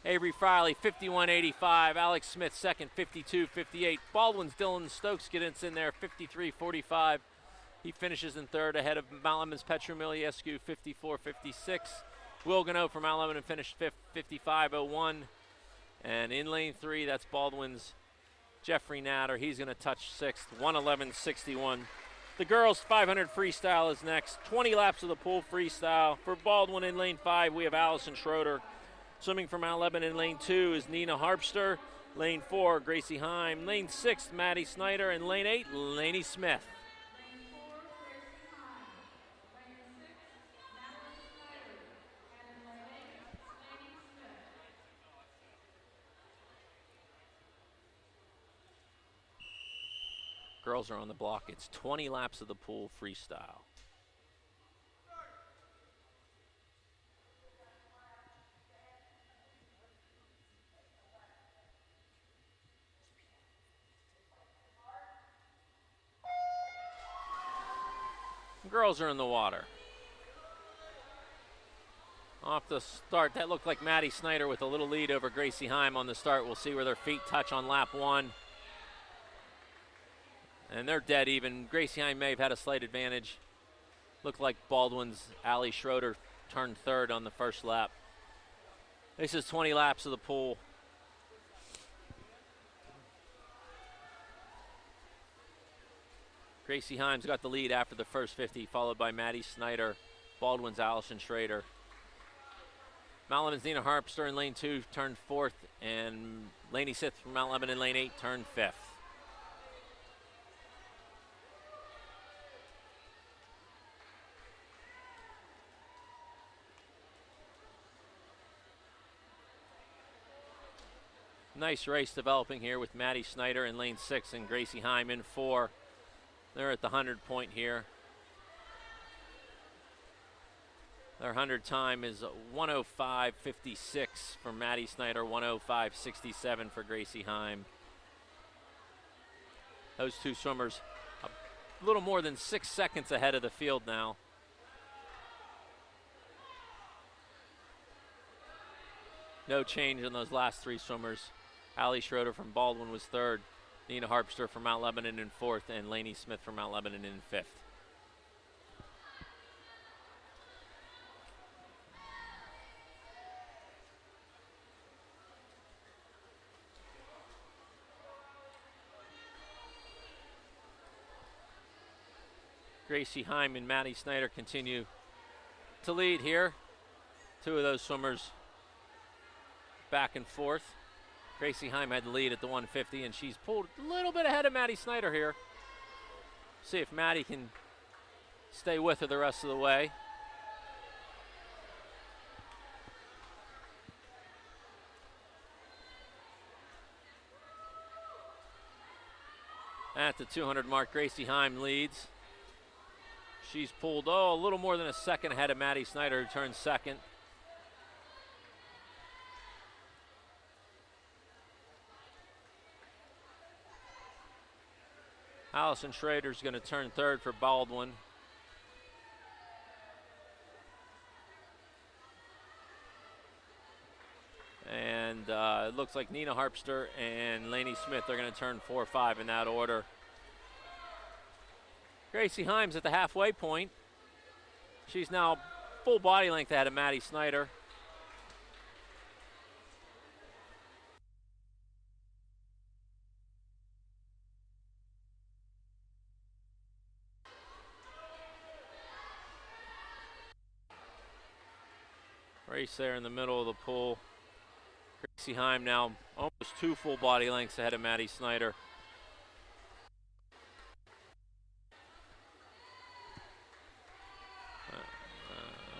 S1: Avery Filey, 51.85. Alex Smith, 2nd, 52.58. Baldwin's Dylan Stokes gets in there, 53.45. He finishes in 3rd ahead of Mount Lemon's Petru Miliescu, 54.56. Will Gano from Mount Lemon finished 5th, 55.01. And in lane 3, that's Baldwin's Jeffrey Nader. He's going to touch 6th, 111.61. The girls' 500 freestyle is next. 20 laps of the pool freestyle. For Baldwin in lane 5, we have Allison Schroeder. Swimming for Mount Lebanon in lane 2 is Nina Harpster. Lane 4, Gracie Heim. Lane 6, Maddie Snyder. And lane 8, Lainey Smith. Girls are on the block. It's 20 laps of the pool freestyle. Girls are in the water. Off the start, that looked like Maddie Snyder with a little lead over Gracie Heim on the start. We'll see where their feet touch on lap 1. And they're dead even. Gracie Heim may have had a slight advantage. Looked like Baldwin's Allie Schroeder turned 3rd on the first lap. This is 20 laps of the pool. Gracie Heim's got the lead after the first 50, followed by Maddie Snyder, Baldwin's Allison Schrader. Mount Lemon's Nina Harpster in lane 2 turned 4th, and Lainey Smith from Mount Lemon in lane 8 turned 5th. Nice race developing here with Maddie Snyder in lane 6 and Gracie Heim in 4. They're at the 100 point here. Their 100 time is 105.56 for Maddie Snyder, 105.67 for Gracie Heim. Those two swimmers a little more than 6 seconds ahead of the field now. No change in those last 3 swimmers. Allie Schroeder from Baldwin was 3rd. Nina Harpster from Mount Lebanon in 4th, and Lainey Smith from Mount Lebanon in 5th. Gracie Heim and Maddie Snyder continue to lead here. 2 of those swimmers back and forth. Gracie Heim had the lead at the 150, and she's pulled a little bit ahead of Maddie Snyder here. See if Maddie can stay with her the rest of the way. At the 200 mark, Gracie Heim leads. She's pulled, a little more than a second ahead of Maddie Snyder, who turns 2nd. Allison Schrader's going to turn 3rd for Baldwin. And it looks like Nina Harpster and Lainey Smith are going to turn 4, 5 in that order. Gracie Heim's at the halfway point. She's now full body length ahead of Maddie Snyder. Race there in the middle of the pool. Gracie Heim now almost 2 full body lengths ahead of Maddie Snyder.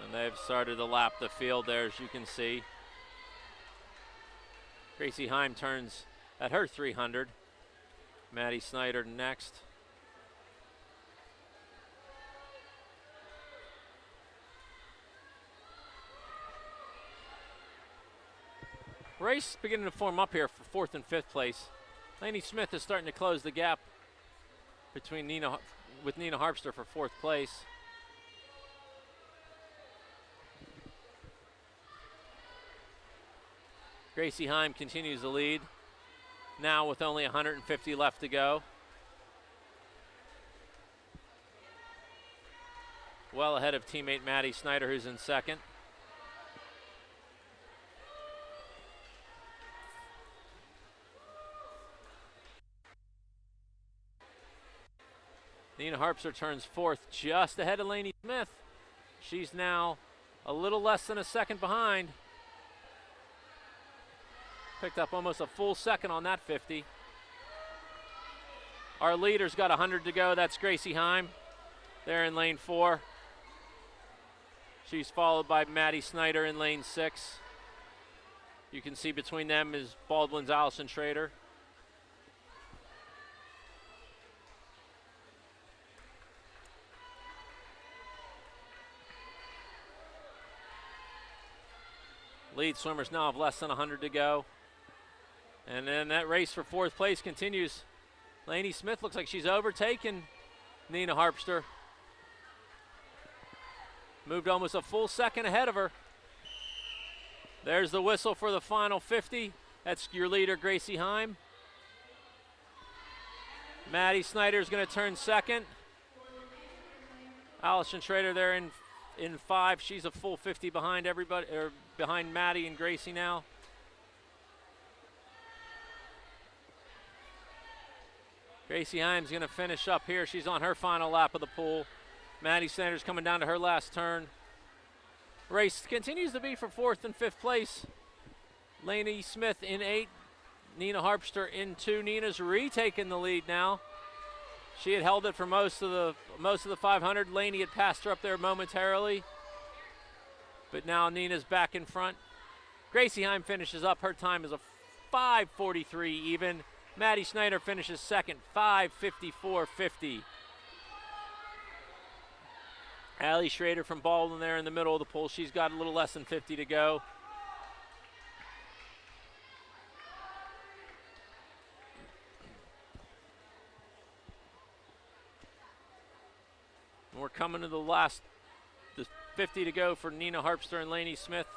S1: And they've started to lap the field there, as you can see. Gracie Heim turns at her 300. Maddie Snyder next. Race beginning to form up here for 4th and 5th place. Lainey Smith is starting to close the gap between Nina Harpster for 4th place. Gracie Heim continues the lead, now with only 150 left to go. Well ahead of teammate Maddie Snyder, who's in 2nd. Nina Harpster turns 4th, just ahead of Lainey Smith. She's now a little less than a second behind. Picked up almost a full second on that 50. Our leader's got 100 to go. That's Gracie Heim. They're in lane 4. She's followed by Maddie Snyder in lane 6. You can see between them is Baldwin's Allison Schrader. Lead swimmers now have less than 100 to go. And then that race for 4th place continues. Lainey Smith looks like she's overtaken Nina Harpster. Moved almost a full second ahead of her. There's the whistle for the final 50. That's your leader, Gracie Heim. Maddie Snyder's going to turn 2nd. Allison Schrader there in 5. She's a full 50 behind everybody, or behind Maddie and Gracie now. Gracie Heim's going to finish up here. She's on her final lap of the pool. Maddie Snyder's coming down to her last turn. Race continues to be for 4th and 5th place. Lainey Smith in 8. Nina Harpster in 2. Nina's retaking the lead now. She had held it for most of the 500. Lainey had passed her up there momentarily. But now Nina's back in front. Gracie Heim finishes up. Her time is a 5:43 even. Maddie Snyder finishes second, 5:54.50. Allie Schrader from Baldwin there in the middle of the pool. She's got a little less than 50 to go. And we're coming to the 50 to go for Nina Harpster and Lainey Smith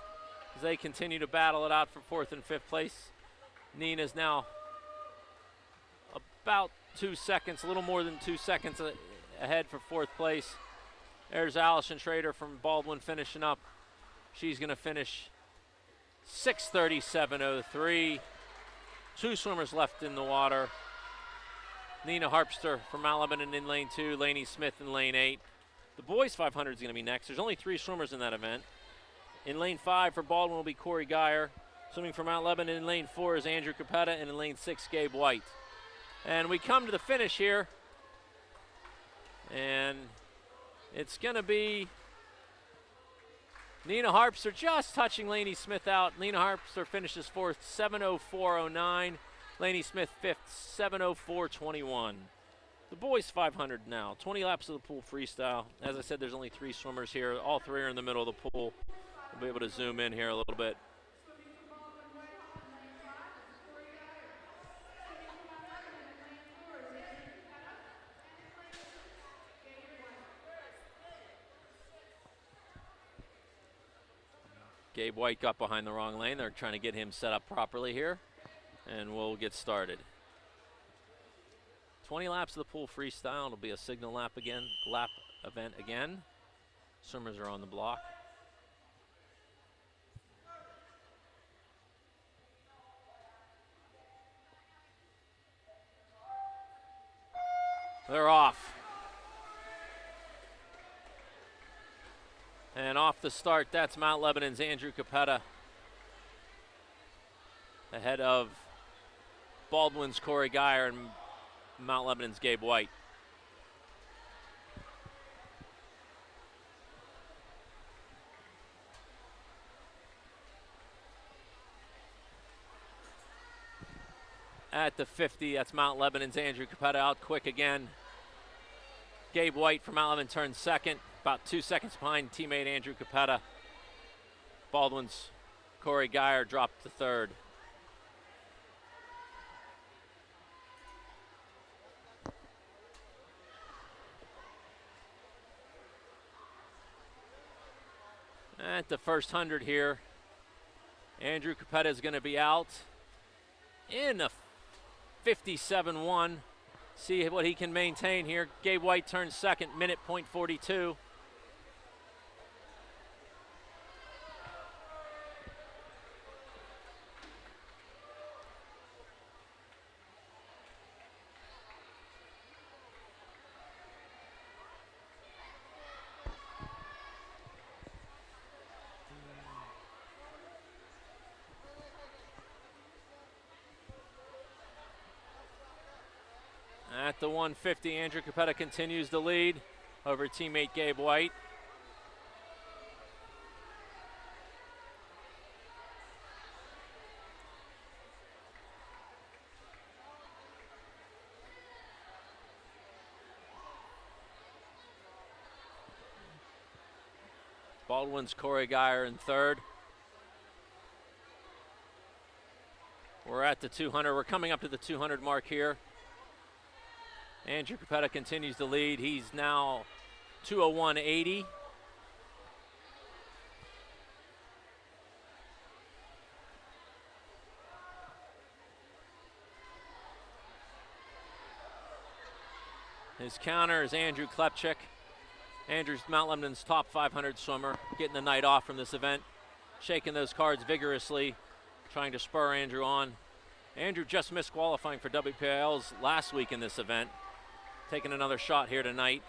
S1: as they continue to battle it out for 4th and 5th place. Nina's now about 2 seconds, a little more than 2 seconds ahead for 4th place. There's Allison Schrader from Baldwin finishing up. She's going to finish 6:37.03. 2 swimmers left in the water. Nina Harpster from Mount Lebanon in lane 2, Lainey Smith in lane 8. The boys 500 is going to be next. There's only 3 swimmers in that event. In lane 5 for Baldwin will be Corey Geyer. Swimming for Mount Lebanon in lane 4 is Andrew Capetta, and in lane 6, Gabe White. And we come to the finish here, and it's going to be Nina Harpster just touching Lainey Smith out. Nina Harpster finishes 4th, 7:04.09. Lainey Smith 5th, 7:04.21. The boys 500 now, 20 laps of the pool freestyle. As I said, there's only 3 swimmers here. All 3 are in the middle of the pool. We'll be able to zoom in here a little bit. Gabe White got behind the wrong lane. They're trying to get him set up properly here, and we'll get started. 20 laps of the pool freestyle. It'll be a signal lap event again. Swimmers are on the block. They're off. And off the start, that's Mount Lebanon's Andrew Capetta, ahead of Baldwin's Corey Geyer and Mount Lebanon's Gabe White. At the 50, that's Mount Lebanon's Andrew Capetta out quick again. Gabe White from Mount Lebanon turns second, about 2 seconds behind teammate Andrew Capetta. Baldwin's Corey Geyer dropped to third. At the first 100 here, Andrew Capetta is going to be out in a 57.1. See what he can maintain here. Gabe White turns second, minute .42. At the 150, Andrew Capetta continues to lead over teammate Gabe White. Baldwin's Corey Geyer in third. We're at the 200. We're coming up to the 200 mark here. Andrew Capetta continues to lead. He's now 2:01.80. His counter is Andrew Klepchik. Andrew's Mount Lebanon's top 500 swimmer, getting the night off from this event, shaking those cards vigorously, trying to spur Andrew on. Andrew just missed qualifying for WPILs last week in this event. Taking another shot here tonight.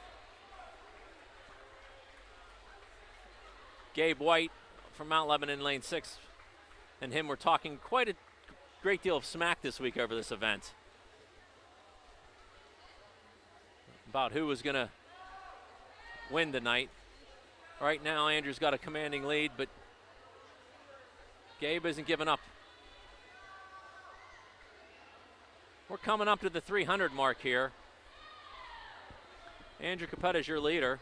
S1: Gabe White from Mount Lebanon, lane 6, and him were talking quite a great deal of smack this week over this event about who was going to win tonight. Right now, Andrew's got a commanding lead, but Gabe isn't giving up. We're coming up to the 300 mark here. Andrew Capetta is your leader.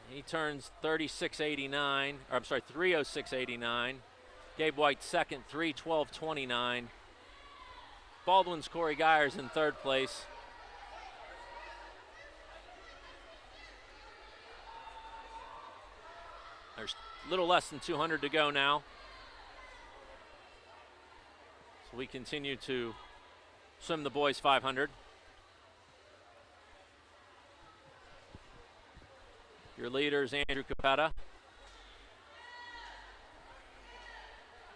S1: He turns 36.89, or I'm sorry, 3:06.89. Gabe White second, 3:12.29. Baldwin's Corey Geyers in third place. There's a little less than 200 to go now. So we continue to swim the boys 500. Your leader is Andrew Capetta.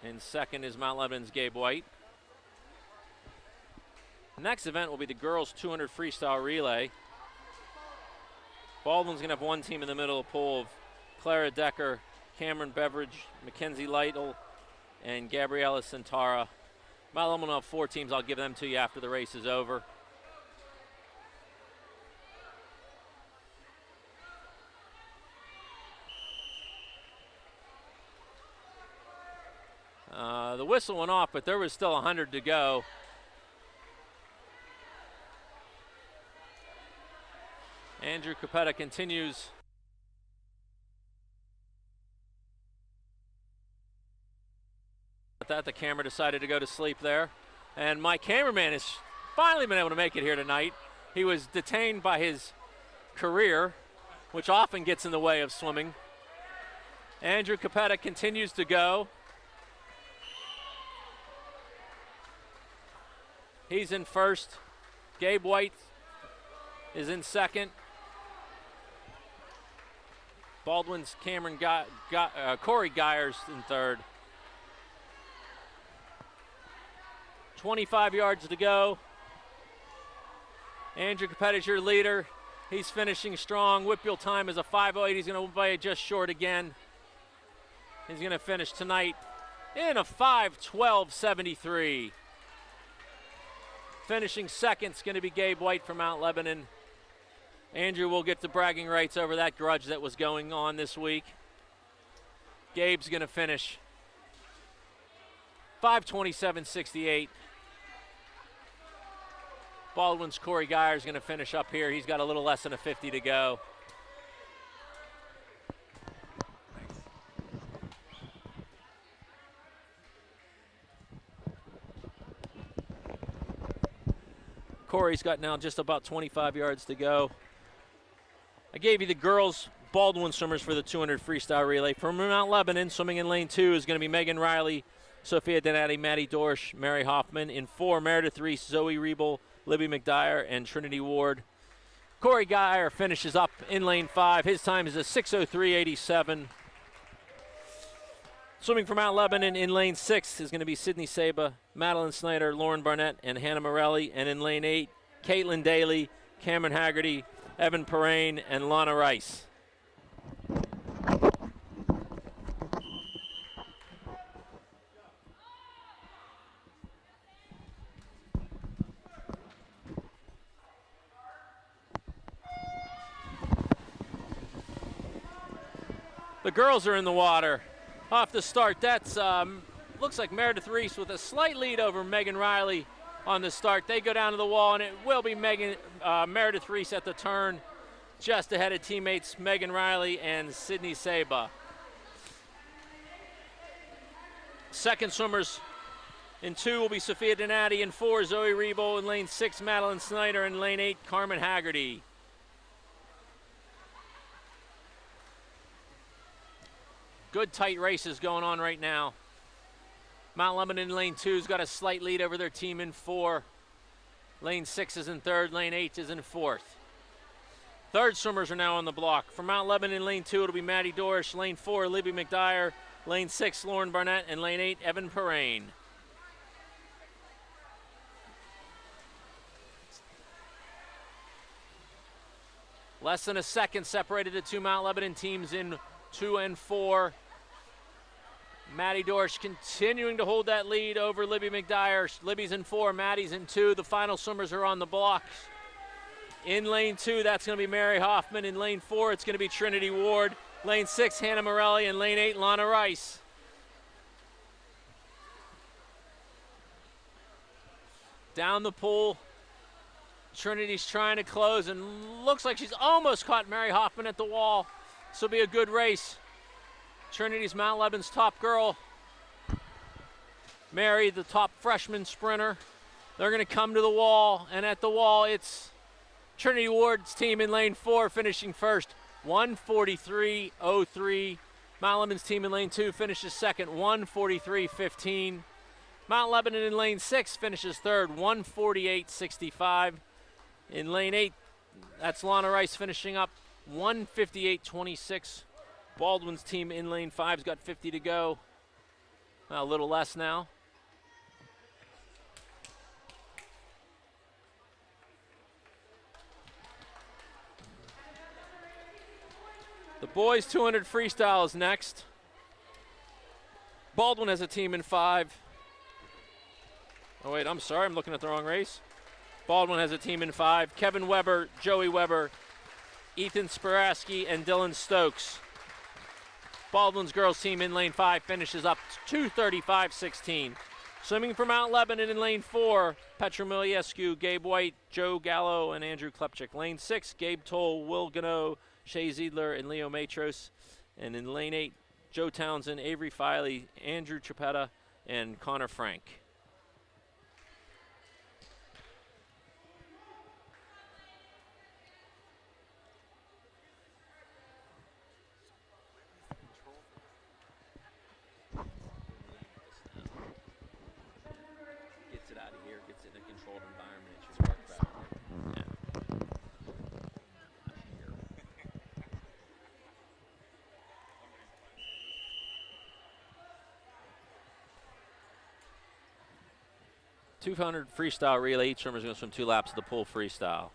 S1: And second is Mount Lebanon's Gabe White. The next event will be the girls 200 freestyle relay. Baldwin's gonna have one team in the middle of the pool of Clara Decker, Cameron Beveridge, Mackenzie Lytle, and Gabriella Santara. Mount Lebanon will have four teams. I'll give them to you after the race is over. The whistle went off, but there was still 100 to go. Andrew Capetta continues. At that, the camera decided to go to sleep there. And my cameraman has finally been able to make it here tonight. He was detained by his career, which often gets in the way of swimming. Andrew Capetta continues to go. He's in first. Gabe White is in second. Baldwin's Corey Geyers in third. 25 yards to go. Andrew Capetta is your leader. He's finishing strong. Whitfield time is a 5:08. He's going to weigh just short again. He's going to finish tonight in a 5:12.73. Finishing second is going to be Gabe White from Mount Lebanon. Andrew will get the bragging rights over that grudge that was going on this week. Gabe's going to finish 5:27.68. Baldwin's Corey Geyers is going to finish up here. He's got a little less than a 50 to go. Corey's got now just about 25 yards to go. I gave you the girls' Baldwin swimmers for the 200 freestyle relay. From Mount Lebanon, swimming in lane 2 is going to be Megan Riley, Sophia Donati, Maddie Dorsch, Mary Hoffman. In 4, Meredith Reese, Zoe Riebel, Libby McDyer, and Trinity Ward. Corey Geyer finishes up in lane 5. His time is a 6:03.87. Swimming for Mount Lebanon in lane 6 is going to be Sydney Saba, Madeline Snyder, Lauren Barnett, and Hannah Morelli. And in lane 8, Caitlin Daly, Cameron Haggerty, Evan Perrine, and Lana Rice. The girls are in the water. Off the start, that's looks like Meredith Reese with a slight lead over Megan Riley on the start. They go down to the wall, and it will be Meredith Reese at the turn, just ahead of teammates Megan Riley and Sydney Saba. Second swimmers in 2 will be Sophia Donati. In 4, Zoe Riebel. In lane 6, Madeline Snyder. In lane 8, Carmen Haggerty. Good tight races going on right now. Mount Lebanon in lane 2's got a slight lead over their team in 4. Lane 6 is in 3rd, lane 8 is in 4th. Third swimmers are now on the block. For Mount Lebanon in lane 2, it'll be Maddie Dorsch. Lane 4, Libby McDyer. Lane 6, Lauren Barnett. And lane 8, Evan Perrine. Less than a second separated the two Mount Lebanon teams in 2 and 4. Maddie Dorsch continuing to hold that lead over Libby McDyer. Libby's in 4, Maddie's in 2. The final swimmers are on the blocks. In lane 2, that's going to be Mary Hoffman. In lane 4, it's going to be Trinity Ward. Lane 6, Hannah Morelli. And lane 8, Lana Rice. Down the pool. Trinity's trying to close and looks like she's almost caught Mary Hoffman at the wall. This will be a good race. Trinity's Mount Lebanon's top girl. Mary, the top freshman sprinter. They're going to come to the wall, and at the wall it's Trinity Ward's team in lane 4 finishing first, 1:43.03. Mount Lebanon's team in lane 2 finishes second, 1:43.15. Mount Lebanon in lane 6 finishes third, 1:48.65. In lane 8, that's Lana Rice finishing up, 1:58.26. Baldwin's team in lane 5's got 50 to go. A little less now. The boys 200 freestyle is next. Baldwin has a team in 5. Oh wait, I'm sorry, I'm looking at the wrong race. Baldwin has a team in 5. Kevin Weber, Joey Weber, Ethan Sparaski, and Dylan Stokes. Baldwin's girls team in lane 5 finishes up 2:35.16. Swimming for Mount Lebanon in lane 4, Petra Miliescu, Gabe White, Joe Gallo, and Andrew Klepchik. Lane 6, Gabe Toll, Will Gano, Shea Ziedler, and Leo Matros. And in lane 8, Joe Townsend, Avery Filey, Andrew Chapetta, and Connor Frank. Gets it out of here, gets it in a controlled environment, it should work better. Yeah. 200 freestyle relay. Each swimmer's going to swim 2 laps of the pool freestyle.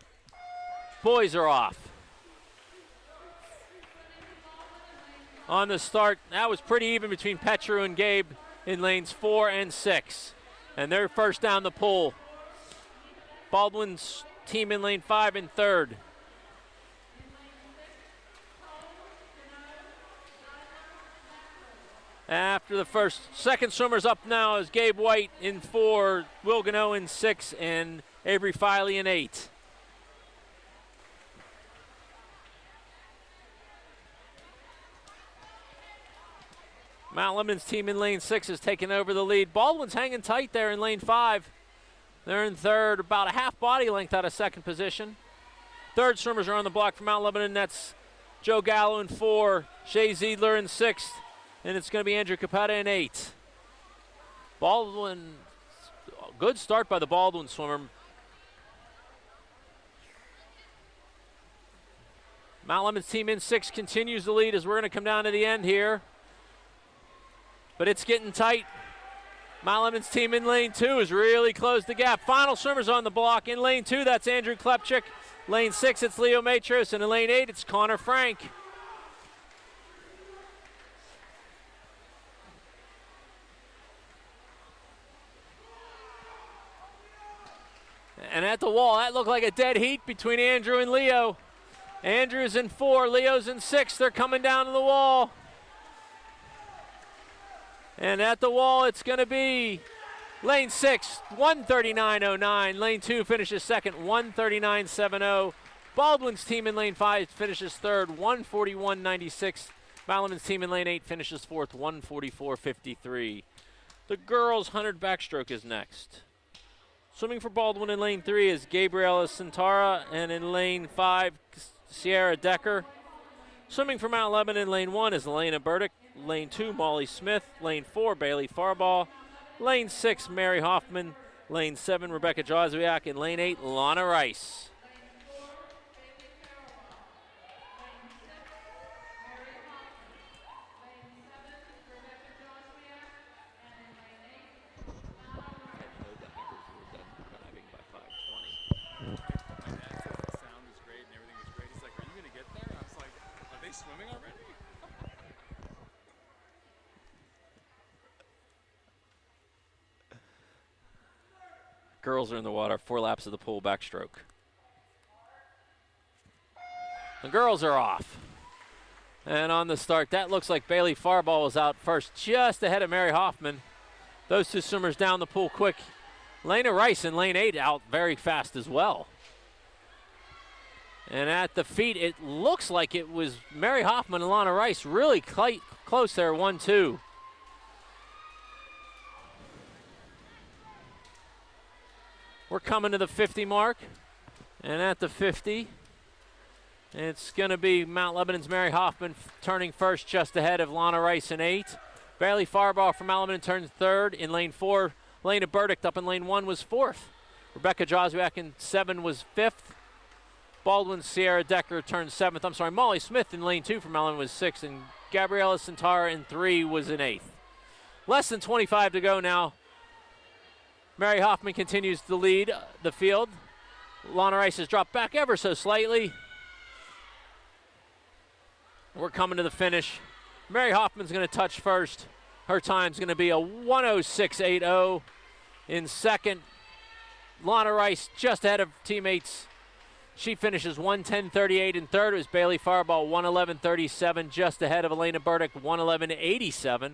S1: Boys are off. On the start, that was pretty even between Petru and Gabe in lanes 4 and 6. And they're first down the pool. Baldwin's team in lane 5 and 3rd. After the second swimmer's up now is Gabe White in 4, Will Gano in 6, and Avery Filey in 8. Mount Lebanon's team in lane 6 is taking over the lead. Baldwin's hanging tight there in lane 5. They're in 3rd, about a half body length out of 2nd position. 3rd swimmers are on the block for Mount Lebanon. That's Joe Gallo in 4, Shea Ziedler in 6th. And it's going to be Andrew Capetta in 8. Baldwin, good start by the Baldwin swimmer. Mount Lebanon's team in 6 continues the lead as we're going to come down to the end here. But it's getting tight. Mount Lebanon's team in lane 2 has really closed the gap. Final swimmers on the block. In lane 2, that's Andrew Klepchik. Lane 6, it's Leo Matros. And in lane 8, it's Connor Frank. And at the wall, that looked like a dead heat between Andrew and Leo. Andrew's in 4, Leo's in 6. They're coming down to the wall. And at the wall, it's going to be lane 6, 1:39.09. Lane 2 finishes second, 1:39.70. Baldwin's team in lane 5 finishes third, 1:41.96. Mount Lebanon's team in lane 8 finishes fourth, 1:44.53. The girls' 100 backstroke is next. Swimming for Baldwin in lane 3 is Gabriela Santara, and in lane 5, Sierra Decker. Swimming for Mount Lebanon in lane 1 is Elena Burdick. Lane 2, Molly Smith. Lane 4, Bailey Farbaugh. Lane 6, Mary Hoffman. Lane 7, Rebecca Jozwiak. And lane 8, Lana Rice.
S3: Swimming already?
S1: Girls are in the water, 4 laps of the pool backstroke. The girls are off. And on the start, that looks like Bailey Farbaugh was out first, just ahead of Mary Hoffman. Those 2 swimmers down the pool quick. Lena Rice in lane 8 out very fast as well. And at the feet, it looks like it was Mary Hoffman and Lana Rice really close there, 1-2. We're coming to the 50 mark. And at the 50, it's going to be Mount Lebanon's Mary Hoffman turning first just ahead of Lana Rice in 8. Bailey Farbaugh from Mount Lebanon turns third in lane 4. Lena Burdick up in lane 1 was 4th. Rebecca Joswiak in 7 was 5th. Baldwin Sierra Decker turned 7th. I'm sorry, Molly Smith in lane 2 from Mount Lebanon was 6th. And Gabriella Santara in 3 was in 8th. Less than 25 to go now. Mary Hoffman continues to lead the field. Lana Rice has dropped back ever so slightly. We're coming to the finish. Mary Hoffman's going to touch first. Her time's going to be a 1:06.80. In second, Lana Rice just ahead of teammates. She finishes 1:10.38. In third was Bailey Farbaugh, 1:11.37, just ahead of Elena Burdick, 1:11.87.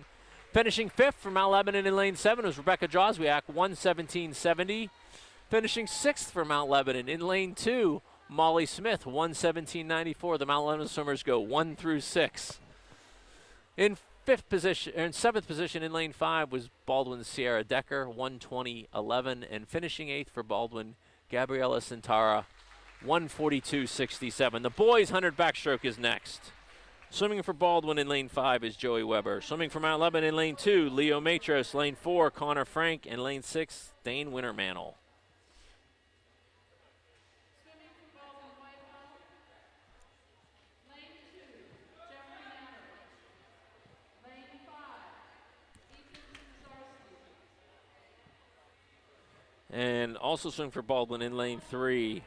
S1: Finishing 5th from Mount Lebanon in lane 7 was Rebecca Joswiak, 1:17.70. Finishing 6th for Mount Lebanon in lane 2, Molly Smith, 1:17.94. The Mount Lebanon swimmers go 1 through 6. In 7th position in lane 5 was Baldwin Sierra Decker, 1:20.11, and finishing 8th for Baldwin, Gabriella Santara, 1:42.67. The boys' 100 backstroke is next. Swimming for Baldwin in lane 5 is Joey Weber. Swimming for Mount Lebanon in lane 2, Leo Matros. Lane 4, Connor Frank. And lane 6, Dane Wintermantle.
S2: Swimming for Baldwin Whitehall. Lane 2, Jeffrey Natter. Lane 5, Ethan Zarsky.
S1: And also swimming for Baldwin in lane 3.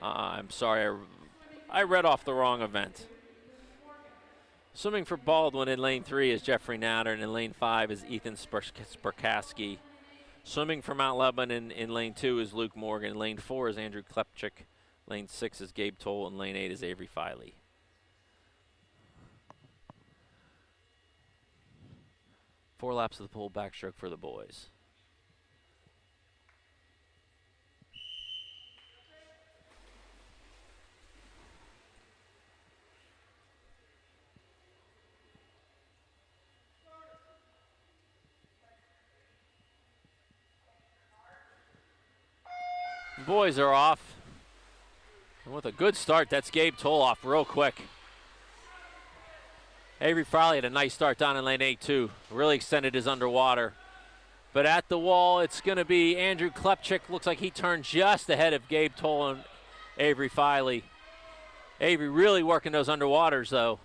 S1: I'm sorry, I read off the wrong event. Swimming for Baldwin in lane 3 is Jeffrey Natter, and in lane 5 is Ethan Spurkaski. Swimming for Mount Lebanon in lane 2 is Luke Morgan. Lane 4 is Andrew Klepchik. Lane 6 is Gabe Toll, and lane 8 is Avery Filey. Four laps of the pool backstroke for the boys. Boys are off. And with a good start, that's Gabe Toll off real quick. Avery Farley had a nice start down in lane 8 too. Really extended his underwater. But at the wall, it's going to be Andrew Klepchik. Looks like he turned just ahead of Gabe Toll and Avery Filey. Avery really working those underwaters though.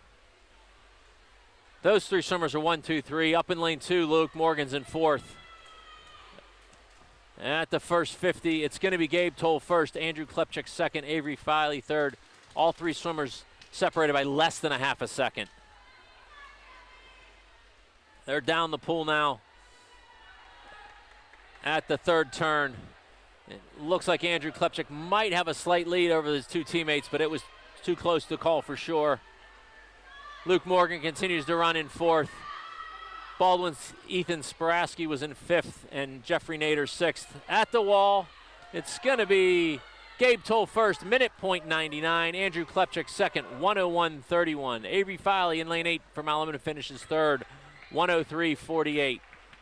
S1: Those three swimmers are 1, 2, 3. Up in lane 2, Luke Morgan's in 4th. At the first 50, it's going to be Gabe Toll first, Andrew Klepchik second, Avery Filey third. All three swimmers separated by less than a half a second. They're down the pool now at the third turn. It looks like Andrew Klepchik might have a slight lead over his two teammates, but it was too close to call for sure. Luke Morgan continues to run in 4th. Baldwin's Ethan Sparaski was in 5th and Jeffrey Nader 6th. At the wall, it's going to be Gabe Toll first, minute .99. Andrew Klepchik second, 1:01.31. Avery Filey in lane 8 from Mount Lebanon finishes third, 1:03.48.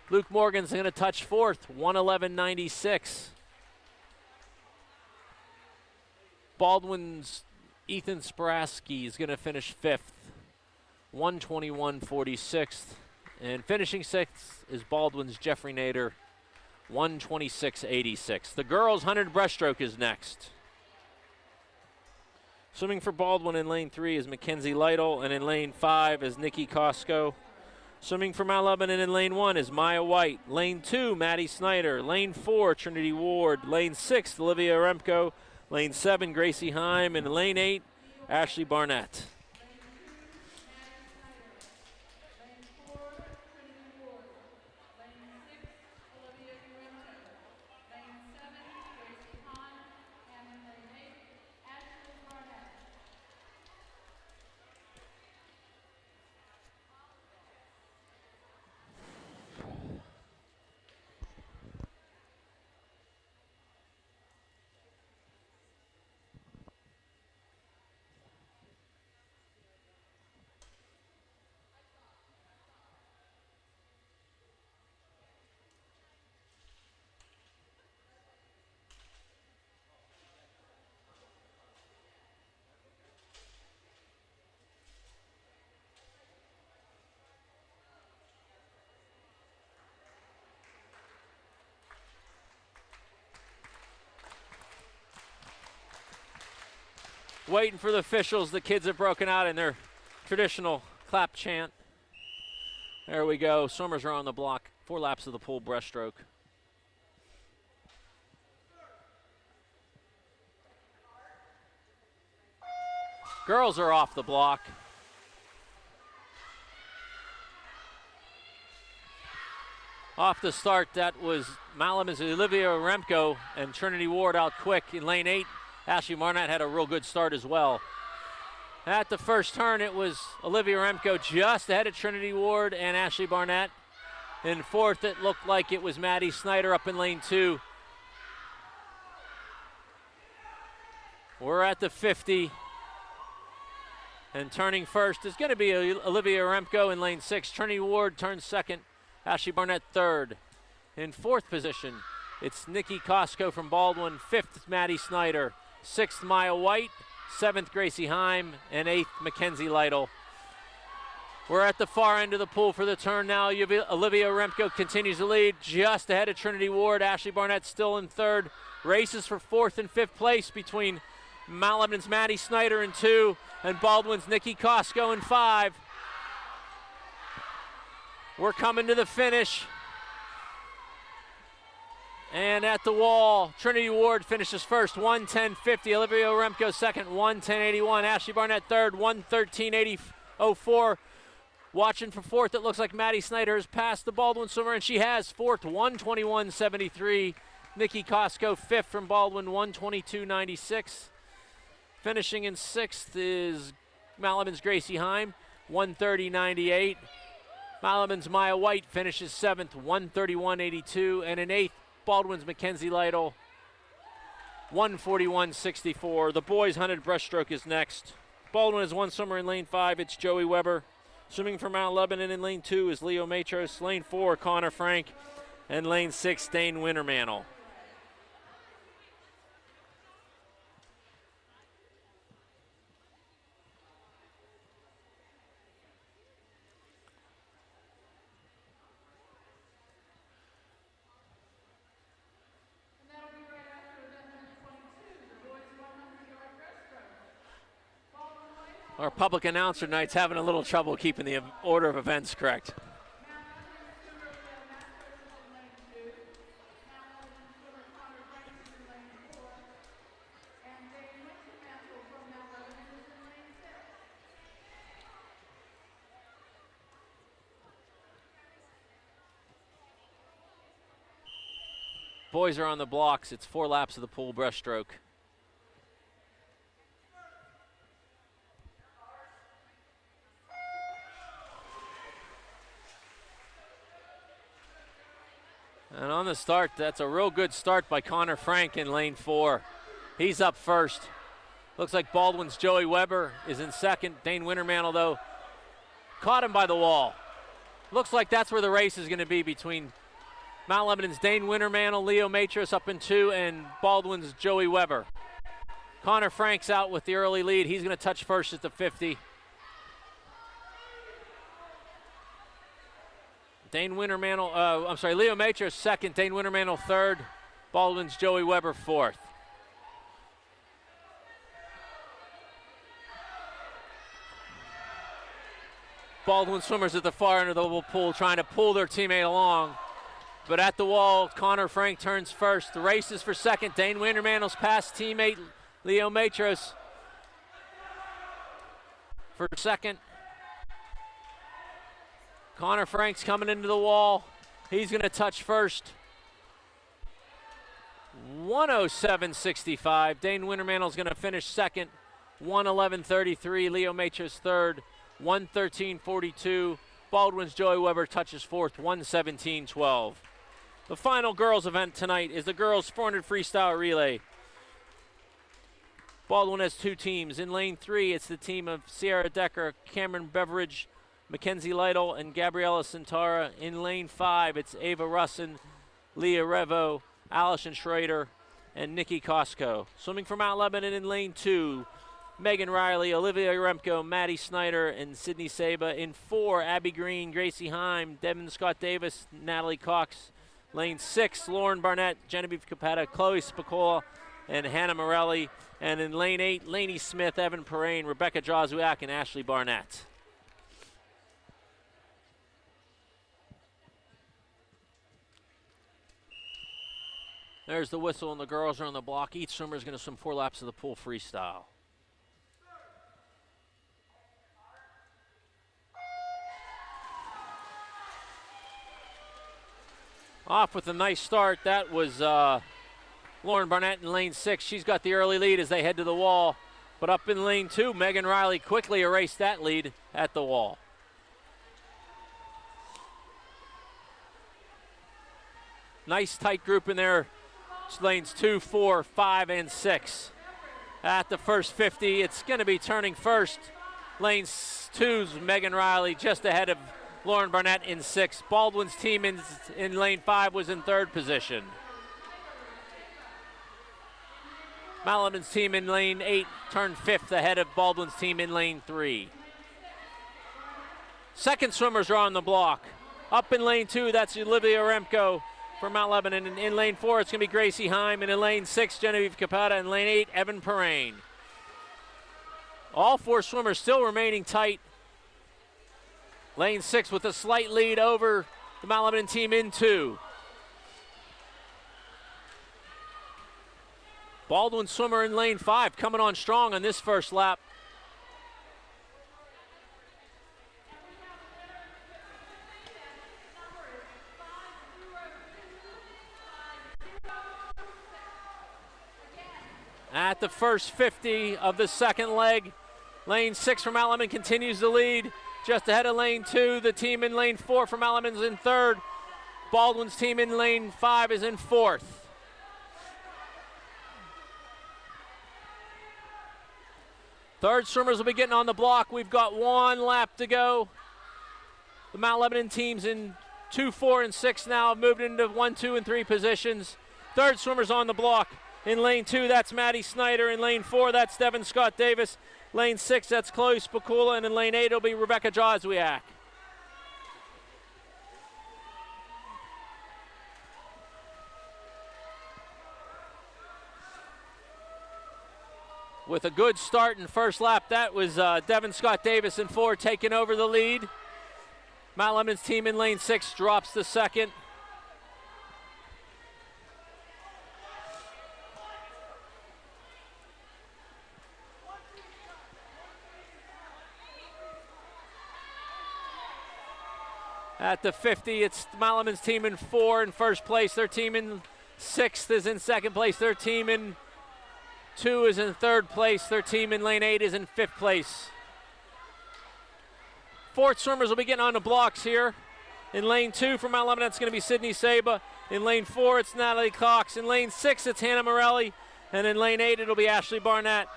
S1: Luke Morgan's going to touch 4th, 1:11.96. Baldwin's Ethan Sparaski is going to finish 5th, 1:21.46. And finishing 6th is Baldwin's Jeffrey Nader, 1:26.86. The girls' 100 breaststroke is next. Swimming for Baldwin in lane 3 is Mackenzie Lytle, and in lane 5 is Nikki Costco. Swimming for Mount Lebanon in lane 1 is Maya White. Lane 2, Maddie Snyder. Lane 4, Trinity Ward. Lane 6, Olivia Remco. Lane 7, Gracie Heim. And lane 8, Ashley Barnett. Waiting for the officials. The kids have broken out in their traditional clap chant. There we go. Swimmers are on the block. 4 laps of the pool breaststroke. Girls are off the block. Off the start, that was Malaman's Olivia Remco and Trinity Ward out quick in lane 8. Ashley Barnett had a real good start as well. At the first turn, it was Olivia Remco just ahead of Trinity Ward and Ashley Barnett. In fourth, it looked like it was Maddie Snyder up in lane 2. We're at the 50. And turning first is going to be Olivia Remco in lane 6. Trinity Ward turns second. Ashley Barnett third. In fourth position, it's Nikki Costco from Baldwin. Fifth, Maddie Snyder. Sixth, Maya White. Seventh, Gracie Heim. And eighth, Mackenzie Lytle. We're at the far end of the pool for the turn now. Olivia Remco continues to lead just ahead of Trinity Ward. Ashley Barnett still in third. Races for fourth and fifth place between Malaman's Maddie Snyder in 2 and Baldwin's Nikki Costco in 5. We're coming to the finish. And at the wall, Trinity Ward finishes first, 1:10.50. Olivia Remco second, 1:10.81. Ashley Barnett third, 1:13.04. Watching for fourth, it looks like Maddie Snyder has passed the Baldwin swimmer, and she has. Fourth, 1:21.73. Nikki Costco fifth from Baldwin, 1:22.96. Finishing in sixth is Malaman's Gracie Heim, 1:30.98. Malaman's Maya White finishes seventh, 1:31.82. And in eighth, Baldwin's Mackenzie Lytle, 1:41.64. The boys' 100 breaststroke is next. Baldwin has one swimmer in lane 5. It's Joey Weber. Swimming for Mount Lebanon in lane 2 is Leo Matros. Lane 4, Connor Frank. And lane 6, Dane Wintermantle. Our public announcer night's having a little trouble keeping the order of events correct. Boys are on the blocks. It's 4 laps of the pool breaststroke. And on the start, that's a real good start by Connor Frank in lane 4. He's up first. Looks like Baldwin's Joey Weber is in second. Dane Wintermantle, though, caught him by the wall. Looks like that's where the race is going to be between Mount Lebanon's Dane Wintermantle, Leo Matros up in 2, and Baldwin's Joey Weber. Connor Frank's out with the early lead. He's going to touch first at the 50. Leo Matros second, Dane Wintermantle third, Baldwin's Joey Weber fourth. Baldwin swimmers at the far end of the pool trying to pull their teammate along. But at the wall, Connor Frank turns first. The race is for second. Dane Wintermantle's past teammate Leo Matros for second. Connor Frank's coming into the wall. He's going to touch first. 1:07.65. Dane Wintermantle's going to finish second. 1:11.33. Leo Matros third. 1:13.42. Baldwin's Joey Weber touches fourth. 1:17.12. The final girls event tonight is the girls 400 freestyle relay. Baldwin has 2 teams. In lane 3, it's the team of Sierra Decker, Cameron Beveridge, Mackenzie Lytle, and Gabriella Santara. In lane 5, it's Ava Russin, Leah Revo, Allison Schrader, and Nikki Costco. Swimming for Mount Lebanon in lane 2, Megan Riley, Olivia Remco, Maddie Snyder, and Sydney Saba. In 4, Abby Green, Gracie Heim, Devin Scott Davis, Natalie Cox. Lane 6, Lauren Barnett, Genevieve Capetta, Chloe Spicola, and Hannah Morelli. And in lane 8, Lainey Smith, Evan Perrine, Rebecca Joswiak, and Ashley Barnett. There's the whistle, and the girls are on the block. Each swimmer is going to swim 4 laps of the pool freestyle. Off with a nice start. That was Lauren Barnett in lane 6. She's got the early lead as they head to the wall. But up in lane 2, Megan Riley quickly erased that lead at the wall. Nice tight group in there. It's lanes 2, 4, 5, and 6. At the first 50, it's going to be turning first. Lane 2's Megan Riley just ahead of Lauren Barnett in 6. Baldwin's team in lane 5 was in 3rd position. Malaman's team in lane 8 turned 5th ahead of Baldwin's team in lane 3. Second swimmers are on the block. Up in lane 2, that's Olivia Remco for Mount Lebanon. And in lane 4, it's going to be Gracie Heim. And in lane 6, Genevieve Capata. In lane 8, Evan Perrine. All 4 swimmers still remaining tight. Lane 6 with a slight lead over the Mount Lebanon team in 2. Baldwin swimmer in lane 5 coming on strong on this first lap. At the first 50 of the second leg, lane 6 from Mount Lebanon continues the lead. Just ahead of lane 2, the team in lane 4 from Mount Lebanon is in 3rd. Baldwin's team in lane 5 is in 4th. Third swimmers will be getting on the block. We've got 1 lap to go. The Mount Lebanon teams in 2, 4, and 6 now have moved into 1, 2, and 3 positions. Third swimmers on the block. In lane 2, that's Maddie Snyder. In lane 4, that's Devin Scott Davis. Lane 6, that's Chloe Spicula. And in lane 8, it'll be Rebecca Joswiak. With a good start in first lap, that was Devin Scott Davis in 4 taking over the lead. Mount Lebanon's team in lane 6 drops to 2nd. At the 50, it's Mount Lebanon's team in 4 in first place. Their team in 6th is in 2nd place. Their team in 2 is in 3rd place. Their team in lane 8 is in 5th place. Fourth swimmers will be getting on the blocks here. In lane 2 for Mount Lebanon, it's going to be Sydney Saba. In lane 4, it's Natalie Cox. In lane 6, it's Hannah Morelli. And in lane 8, it'll be Ashley Barnett.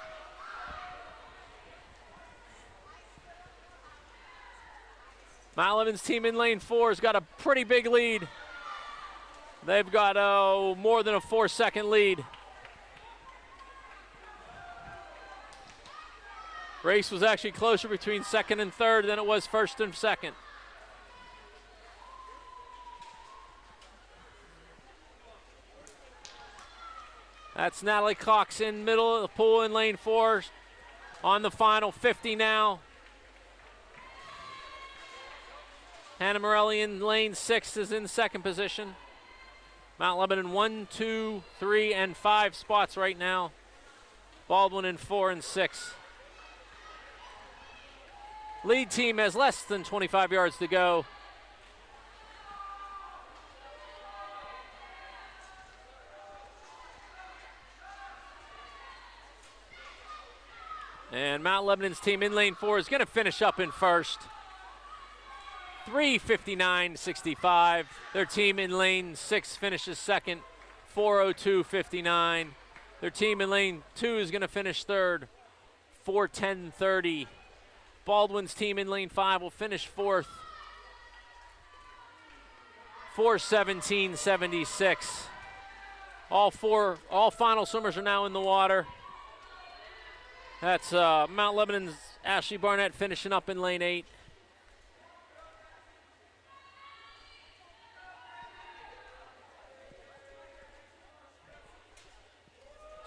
S1: Mount Lebanon's team in lane 4 has got a pretty big lead. They've got more than a 4-second lead. Race was actually closer between 2nd and 3rd than it was 1st and 2nd. That's Natalie Cox in middle of the pool in lane 4 on the final 50 now. Hannah Morelli in lane 6 is in 2nd position. Mount Lebanon 1, 2, 3, and 5 spots right now. Baldwin in 4 and 6. Lead team has less than 25 yards to go. And Mount Lebanon's team in lane 4 is going to finish up in first. 3:59.65. Their team in lane 6 finishes second. 4:02.59. Their team in lane 2 is going to finish third. 4:10.30. Baldwin's team in lane 5 will finish fourth. 4:17.76. All final swimmers are now in the water. That's Mount Lebanon's Ashley Barnett finishing up in lane 8.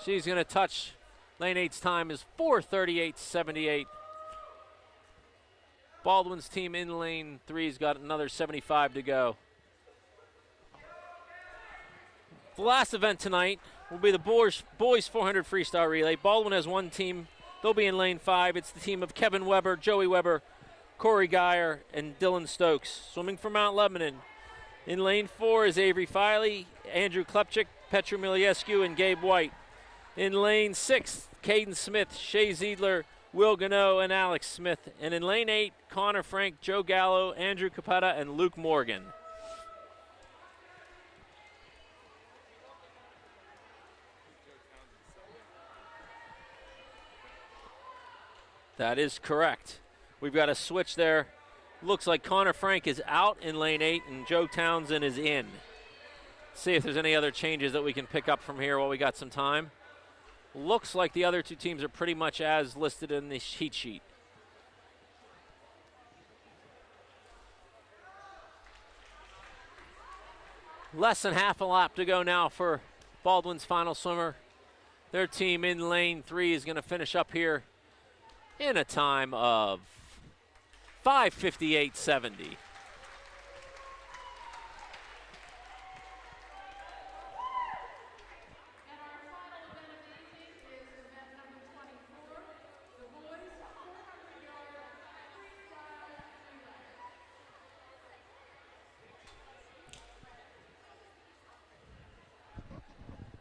S1: She's going to touch. Lane 8's time is 4:38.78. Baldwin's team in lane 3's got another 75 to go. The last event tonight will be the boys 400 freestyle relay. Baldwin has one team. They'll be in lane 5. It's the team of Kevin Weber, Joey Weber, Corey Geyer, and Dylan Stokes. Swimming for Mount Lebanon. In lane 4 is Avery Filey, Andrew Klepchik, Petru Miliescu, and Gabe White. In lane 6, Caden Smith, Shay Ziedler, Will Gano, and Alex Smith. And in lane 8, Connor Frank, Joe Gallo, Andrew Capetta, and Luke Morgan. That is correct. We've got a switch there. Looks like Connor Frank is out in lane 8 and Joe Townsend is in. See if there's any other changes that we can pick up from here while we got some time. Looks like the other two teams are pretty much as listed in the heat sheet. Less than half a lap to go now for Baldwin's final swimmer. Their team in lane 3 is going to finish up here in a time of 5:58.70.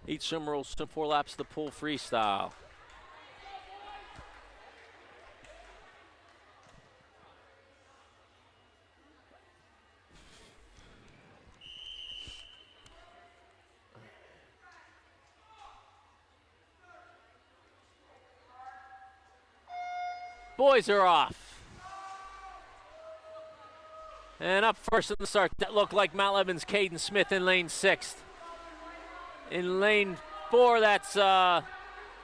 S1: Each swimmer will swim 4 laps of the pool freestyle. Boys are off. And up first in the start, that looked like Mount Lebanon's Caden Smith in lane 6. In lane 4, that's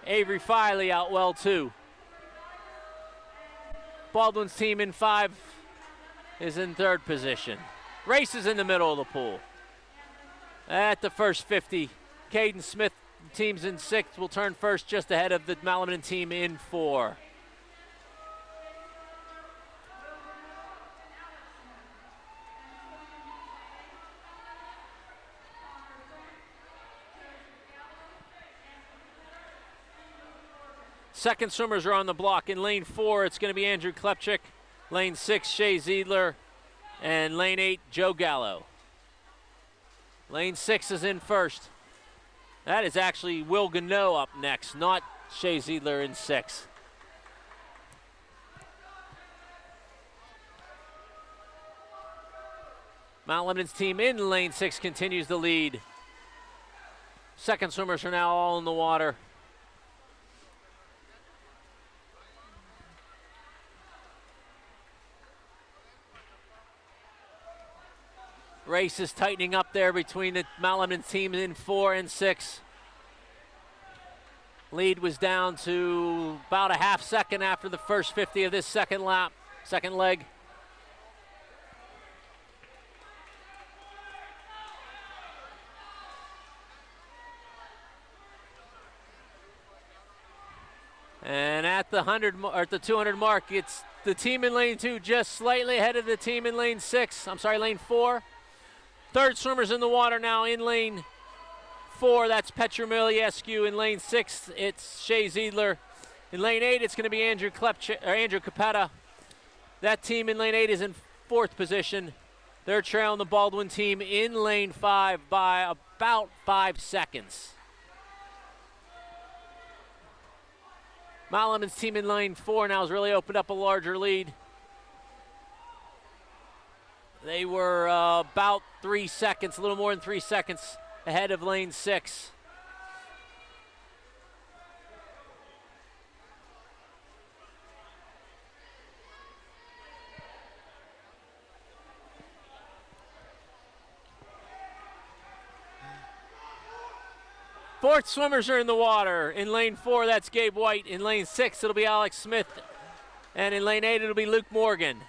S1: Avery Filey out well too. Baldwin's team in 5 is in 3rd position. Race is in the middle of the pool. At the first 50, Caden Smith, team's in 6th, will turn first just ahead of the Mount Lebanon team in 4. Second swimmers are on the block. In lane 4, it's going to be Andrew Klepchik. Lane 6, Shay Ziedler. And lane 8, Joe Gallo. Lane 6 is in first. That is actually Will Gano up next, not Shay Ziedler in 6. Mount Lebanon's team in lane 6 continues the lead. Second swimmers are now all in the water. Race is tightening up there between the Mount Lebanon team in 4 and 6. Lead was down to about a half second after the first 50 of this second lap, second leg. And at the 200 mark, it's the team in lane 2 just slightly ahead of the team in lane 4. Third swimmer's in the water now in lane 4. That's Petru Miliescu. In lane 6, it's Shay Ziedler. In lane 8, it's going to be Andrew Capetta. That team in lane 8 is in 4th position. They're trailing the Baldwin team in lane 5 by about 5 seconds. Mount Lebanon's team in lane 4 now has really opened up a larger lead. They were about 3 seconds, a little more than 3 seconds ahead of lane 6. Fourth swimmers are in the water. In lane 4, that's Gabe White. In lane 6, it'll be Alex Smith. And in lane 8, it'll be Luke Morgan.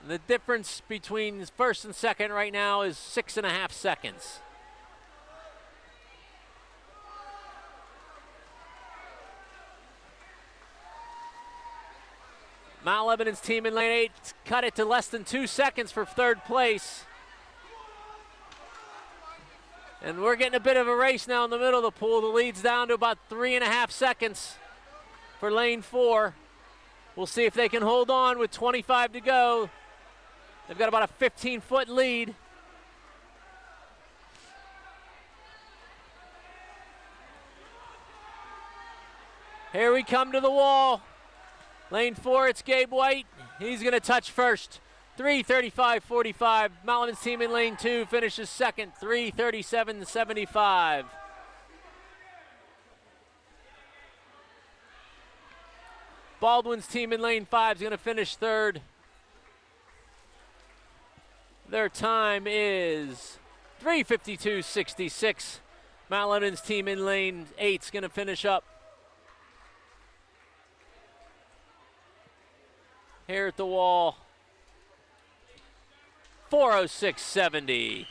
S1: The difference between first and second right now is 6.5 seconds.
S4: Mount Lebanon's team in lane 8 cut it to less than 2 seconds for third place. And we're getting a bit of a race now in the middle of the pool. The lead's down to about 3.5 seconds for lane 4. We'll see if they can hold on with 25 to go. They've got about a 15-foot lead. Here we come to the wall. Lane 4, it's Gabe White. He's going to touch first. 3:35.45. Mount Lebanon's team in lane 2 finishes second. 3:37.75. Baldwin's team in lane 5 is going to finish third. Their time is 3:52.66. Mount Lebanon's team in lane 8 is going to finish up. Here at the wall, 4:06.70.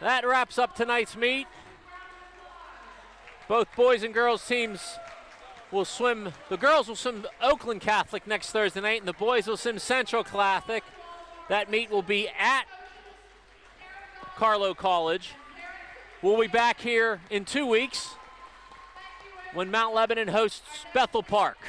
S4: That wraps up tonight's meet. Both boys and girls teams will swim. The girls will swim Oakland Catholic next Thursday night, and the boys will swim Central Catholic. That meet will be at Carlow College. We'll be back here in 2 weeks when Mount Lebanon hosts Bethel Park.